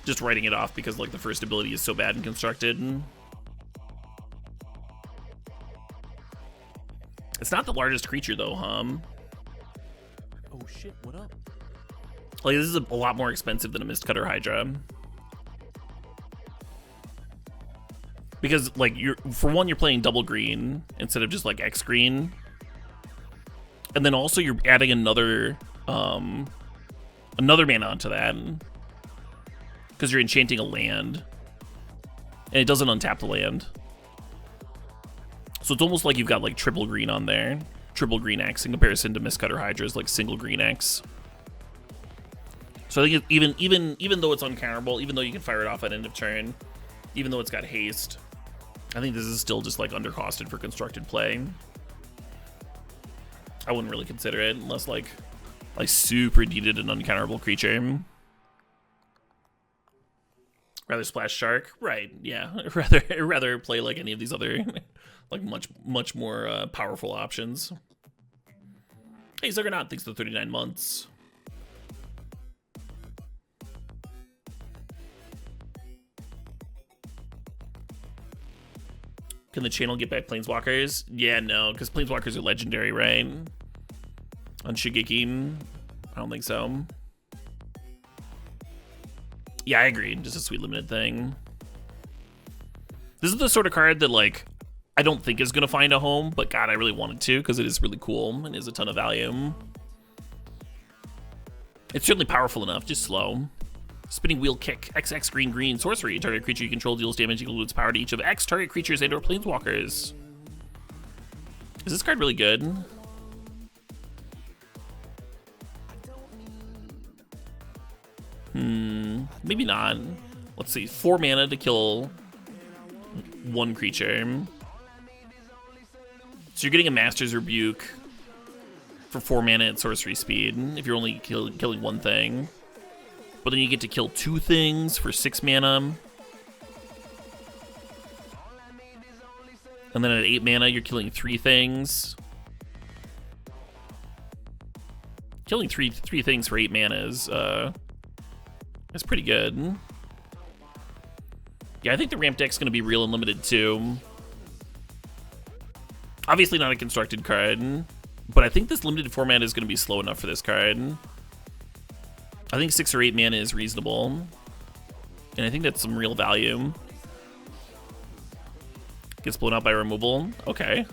Just writing it off because like the first ability is so bad in constructed. It's not the largest creature though, Oh shit, what up? Like, this is a lot more expensive than a Mistcutter Hydra. Because, like, for one, you're playing double green instead of just, like, X green. And then also you're adding another mana onto that. Because you're enchanting a land. And it doesn't untap the land. So it's almost like you've got, like, triple green on there. Triple green X in comparison to Mistcutter Hydra's, like, single green X. So I think even though it's uncounterable, even though you can fire it off at end of turn, even though it's got haste, I think this is still just like undercosted for constructed play. I wouldn't really consider it unless like super needed an uncounterable creature. Rather splash shark, right? Yeah, rather play like any of these other like much more powerful options. Hey, Zuggernaut, thanks for the 39 months. Can the channel get back Planeswalkers? Yeah, no, because Planeswalkers are legendary, right? On Shigeki, I don't think so. Yeah, I agree. Just a sweet limited thing. This is the sort of card that, like, I don't think is going to find a home, but God, I really wanted to because it is really cool and is a ton of value. It's certainly powerful enough, just slow. Spinning Wheel Kick, XX green green, sorcery. Target creature you control deals damage equal to its power to each of X target creatures and or planeswalkers. Is this card really good? Maybe not. Let's see, 4 mana to kill 1 creature. So you're getting a Master's Rebuke for 4 mana at sorcery speed if you're only killing 1 thing. But then you get to kill 2 things for 6 mana. And then at 8 mana, you're killing 3 things. Killing three things for 8 mana is pretty good. Yeah, I think the ramp deck's going to be real and limited too. Obviously not a constructed card, but I think this limited format is going to be slow enough for this card. I think 6 or 8 mana is reasonable, and I think that's some real value. Gets blown out by removal. Okay.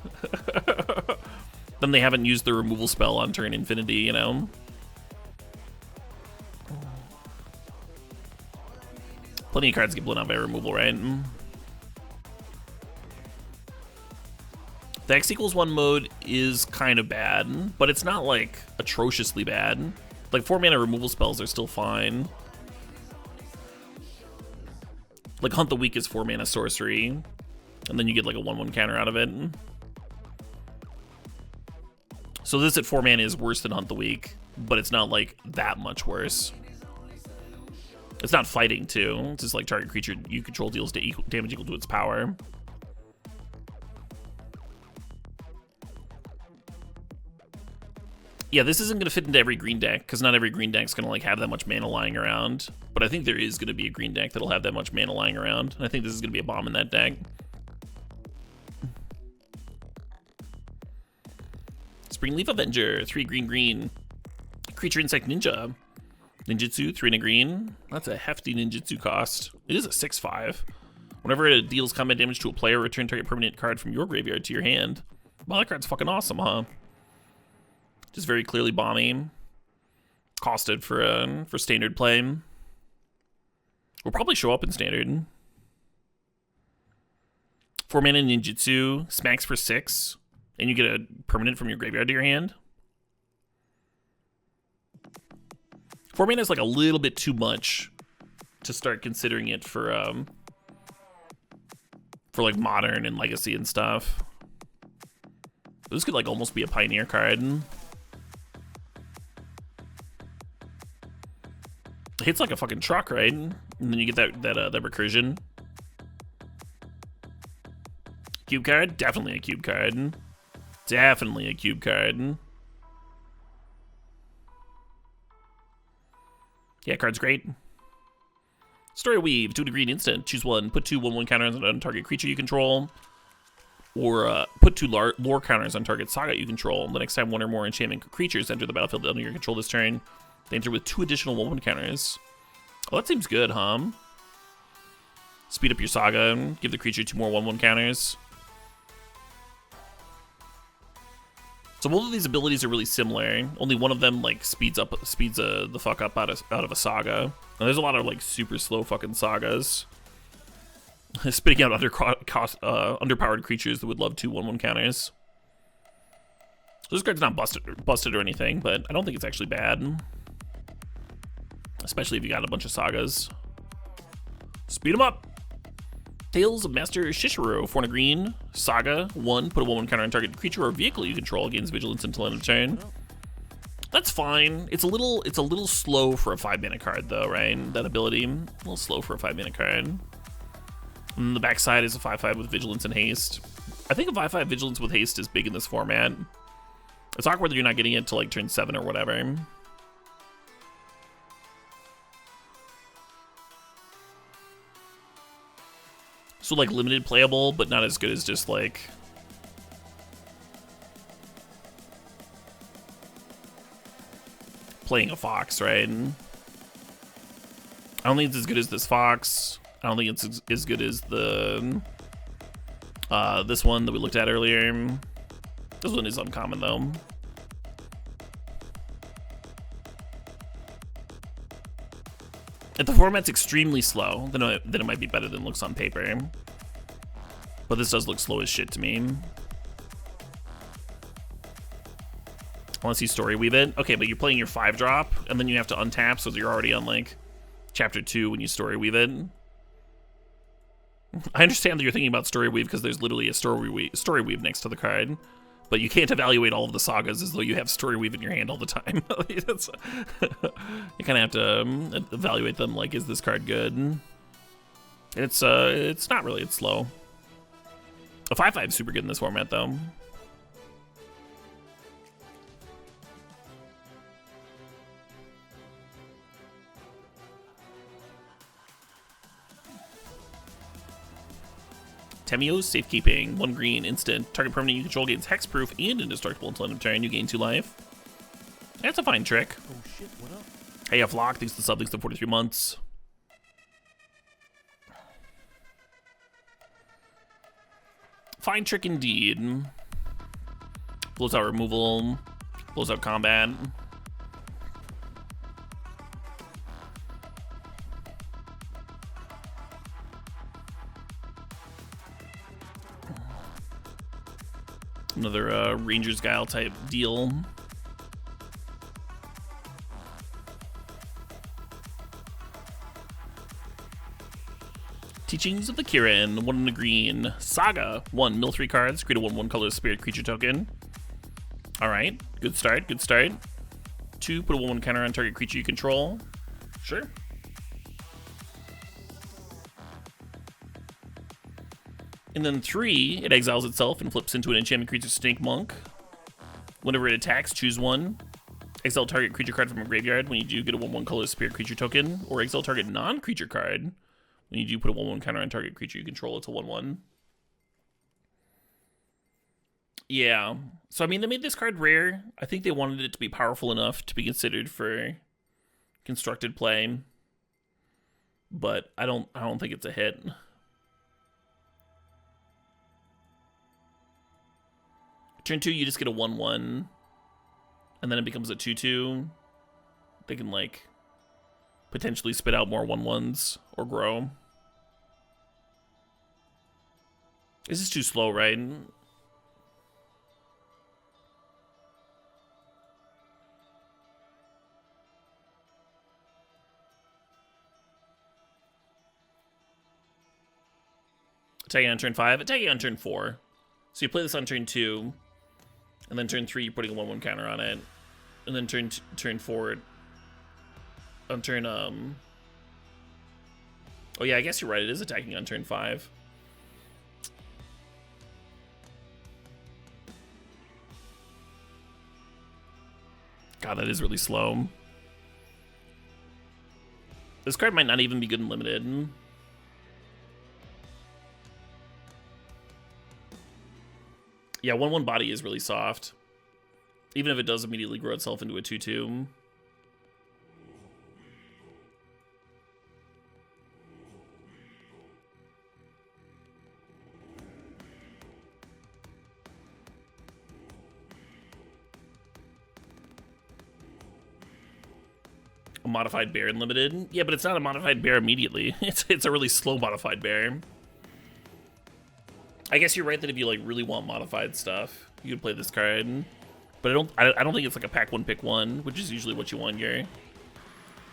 Then they haven't used the removal spell on turn infinity, you know? Plenty of cards get blown out by removal, right? The X equals 1 mode is kind of bad, but it's not like atrociously bad. Like 4 mana removal spells are still fine. Like Hunt the Weak is 4 mana sorcery, and then you get like a 1/1 counter out of it. So this at 4 mana is worse than Hunt the Weak, but it's not like that much worse. It's not fighting too. It's just like target creature you control deals damage equal to its power. Yeah, this isn't going to fit into every green deck, because not every green deck's going to like have that much mana lying around. But I think there is going to be a green deck that'll have that much mana lying around. And I think this is going to be a bomb in that deck. Springleaf Avenger, 3 green green. Creature Insect Ninja. Ninjutsu, 3 and a green. That's a hefty ninjutsu cost. It is a 6/5. Whenever it deals combat damage to a player, return target permanent card from your graveyard to your hand. Wow, that card's fucking awesome, huh? Just very clearly bombing. Costed for standard play. Will probably show up in standard. 4 mana ninjutsu, smacks for 6, and you get a permanent from your graveyard to your hand. 4 mana is like a little bit too much to start considering it for like modern and legacy and stuff. This could like almost be a pioneer card. It hits like a fucking truck, right? And then you get that recursion. Cube card? Definitely a cube card. Definitely a cube card. Yeah, card's great. Story Weave, 2 green instant. Choose 1. Put 2 1/1 counters on target creature you control. Or put 2 lore counters on target saga you control. The next time 1 or more enchantment creatures enter the battlefield under your control this turn, they enter with 2 additional 1/1 counters. Oh, that seems good, huh? Speed up your saga and give the creature 2 more 1/1 counters. So both of these abilities are really similar. Only one of them like speeds the fuck up out of a saga. And there's a lot of like super slow fucking sagas. Spitting out underpowered creatures that would love 2 1/1 counters. So this card's not busted or anything, but I don't think it's actually bad. Especially if you got a bunch of sagas. Speed them up! Tales of Master Shishiro, 4 and a green. Saga, 1, put a 1/1 counter on target creature or vehicle you control, gains vigilance until end of turn. That's fine. It's a little slow for a 5-mana card though, right? That ability, a little slow for a 5-mana card. And the backside is a 5/5 with vigilance and haste. I think a 5/5 vigilance with haste is big in this format. It's awkward that you're not getting it till like turn 7 or whatever. So like limited playable, but not as good as just like playing a fox, right? I don't think it's as good as this fox. I don't think it's as good as the this one that we looked at earlier. This one is uncommon though. If the format's extremely slow, then it might be better than it looks on paper. But this does look slow as shit to me. Unless you story weave it. Okay, but you're playing your 5-drop, and then you have to untap, so you're already on like chapter 2 when you story weave it. I understand that you're thinking about story weave because there's literally a story weave next to the card. But you can't evaluate all of the sagas as though you have story weave in your hand all the time. You kind of have to evaluate them like, is this card good? And it's not really, it's slow. A 5/5 is super good in this format though. Temio's Safekeeping, 1 green, instant. Target permanent you control gains hexproof and indestructible until end of turn. You gain 2 life. That's a fine trick. Oh shit, what up? Hey, Flock, thanks to sub, thanks to 43 months. Fine trick indeed. Blows out removal, blows out combat. Another Ranger's Guile type deal. Teachings of the Kirin, 1 in a green. Saga, 1, mill 3 cards, create a 1/1 color spirit creature token. Alright, good start, good start. 2, put a 1/1 counter on target creature you control. Sure. And then 3, it exiles itself and flips into an enchantment creature Snake Monk. Whenever it attacks, choose 1. Exile target creature card from a graveyard. When you do, get a 1/1 color spirit creature token. Or exile target non-creature card. When you do, put a 1/1 counter on target creature you control. It's a 1/1. Yeah. So, I mean, they made this card rare. I think they wanted it to be powerful enough to be considered for constructed play. But I don't think it's a hit. Turn 2, you just get a 1/1, and then it becomes a 2/2. They can, like, potentially spit out more 1/1s or grow. This is too slow, right? Attacking on turn 5, attacking on turn 4. So you play this on turn 2. And then turn 3, you're putting a 1/1 counter on it. And then turn 4, on turn, oh yeah, I guess you're right, it is attacking on turn 5. God, that is really slow. This card might not even be good in limited. Yeah, 1/1 body is really soft. Even if it does immediately grow itself into a 2/2. A modified bear in limited? Yeah, but it's not a modified bear immediately. It's a really slow modified bear. I guess you're right that if you like really want modified stuff, you could play this card. But I don't think it's like a pack one pick one, which is usually what you want your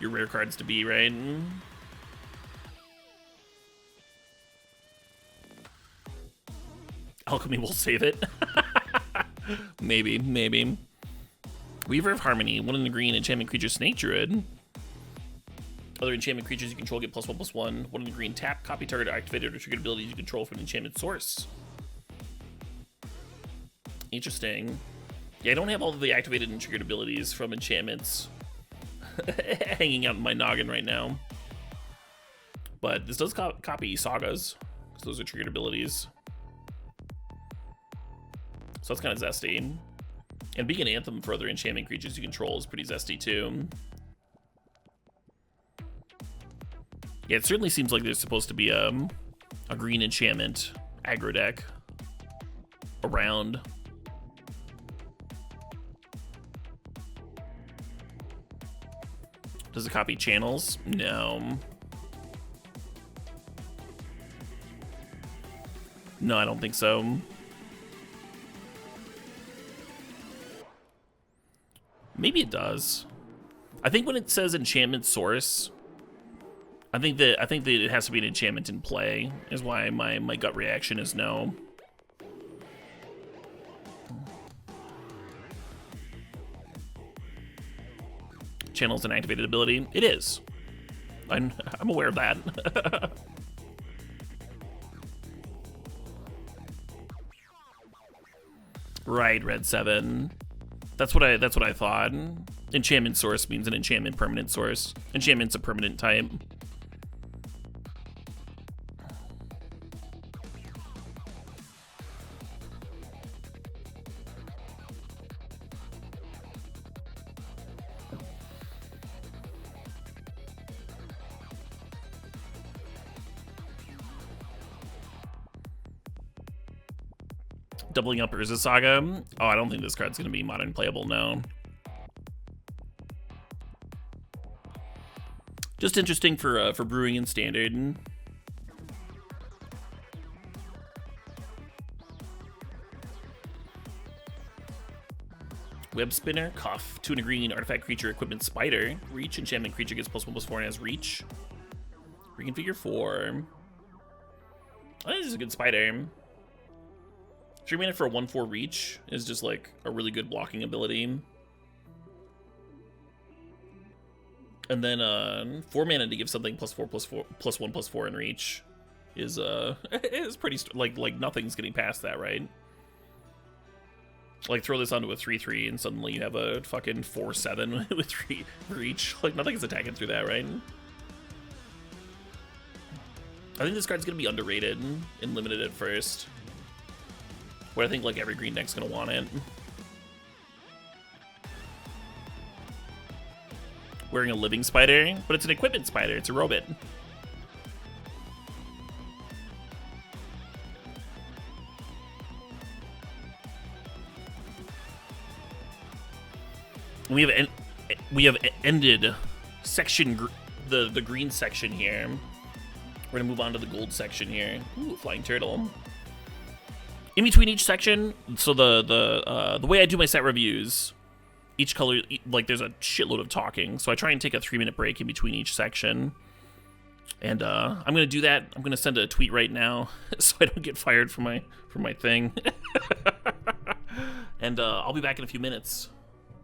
rare cards to be, right? Alchemy will save it. Maybe. Weaver of Harmony, 1 in the green, enchantment creature, Snake Druid. Other enchantment creatures you control get +1/+1. 1 in the green, tap, copy target activated or triggered abilities you control from an enchantment source. Interesting. Yeah, I don't have all of the activated and triggered abilities from enchantments hanging out in my noggin right now. But this does copy sagas, because those are triggered abilities. So that's kind of zesty. And being an anthem for other enchantment creatures you control is pretty zesty too. Yeah, it certainly seems like there's supposed to be a green enchantment aggro deck around. Does it copy channels? No. No, I don't think so. Maybe it does. I think when it says enchantment source, I think that it has to be an enchantment in play, is why my gut reaction is no. Channels an activated ability. It is. I'm aware of that. Right, red 7. That's what I thought. Enchantment source means an enchantment permanent source. Enchantment's a permanent type. Doubling up Urza Saga. Oh, I don't think this card's gonna be modern playable, no. Just interesting for brewing and standard. Web Spinner, Cuff, 2 and a green, artifact creature, equipment spider, reach, enchantment creature gets +1/+4 and has reach. Reconfigure 4. I think this is a good spider. 3 mana for a 1/4 reach is just like a really good blocking ability. And then 4 mana to give something +1/+4 in reach is is pretty like nothing's getting past that, right? Like throw this onto a 3/3 and suddenly you have a fucking 4/7 with 3 reach. Like nothing's attacking through that, right? I think this card's gonna be underrated and limited at first. Where I think like every green deck's gonna want it. Wearing a living spider, but it's an equipment spider, it's a robot. We have ended section the green section here. We're gonna move on to the gold section here. Ooh, flying turtle. In between each section, so the way I do my set reviews, each color, like there's a shitload of talking, so I try and take a 3-minute break in between each section. And I'm gonna do that. I'm gonna send a tweet right now so I don't get fired from my thing. And I'll be back in a few minutes.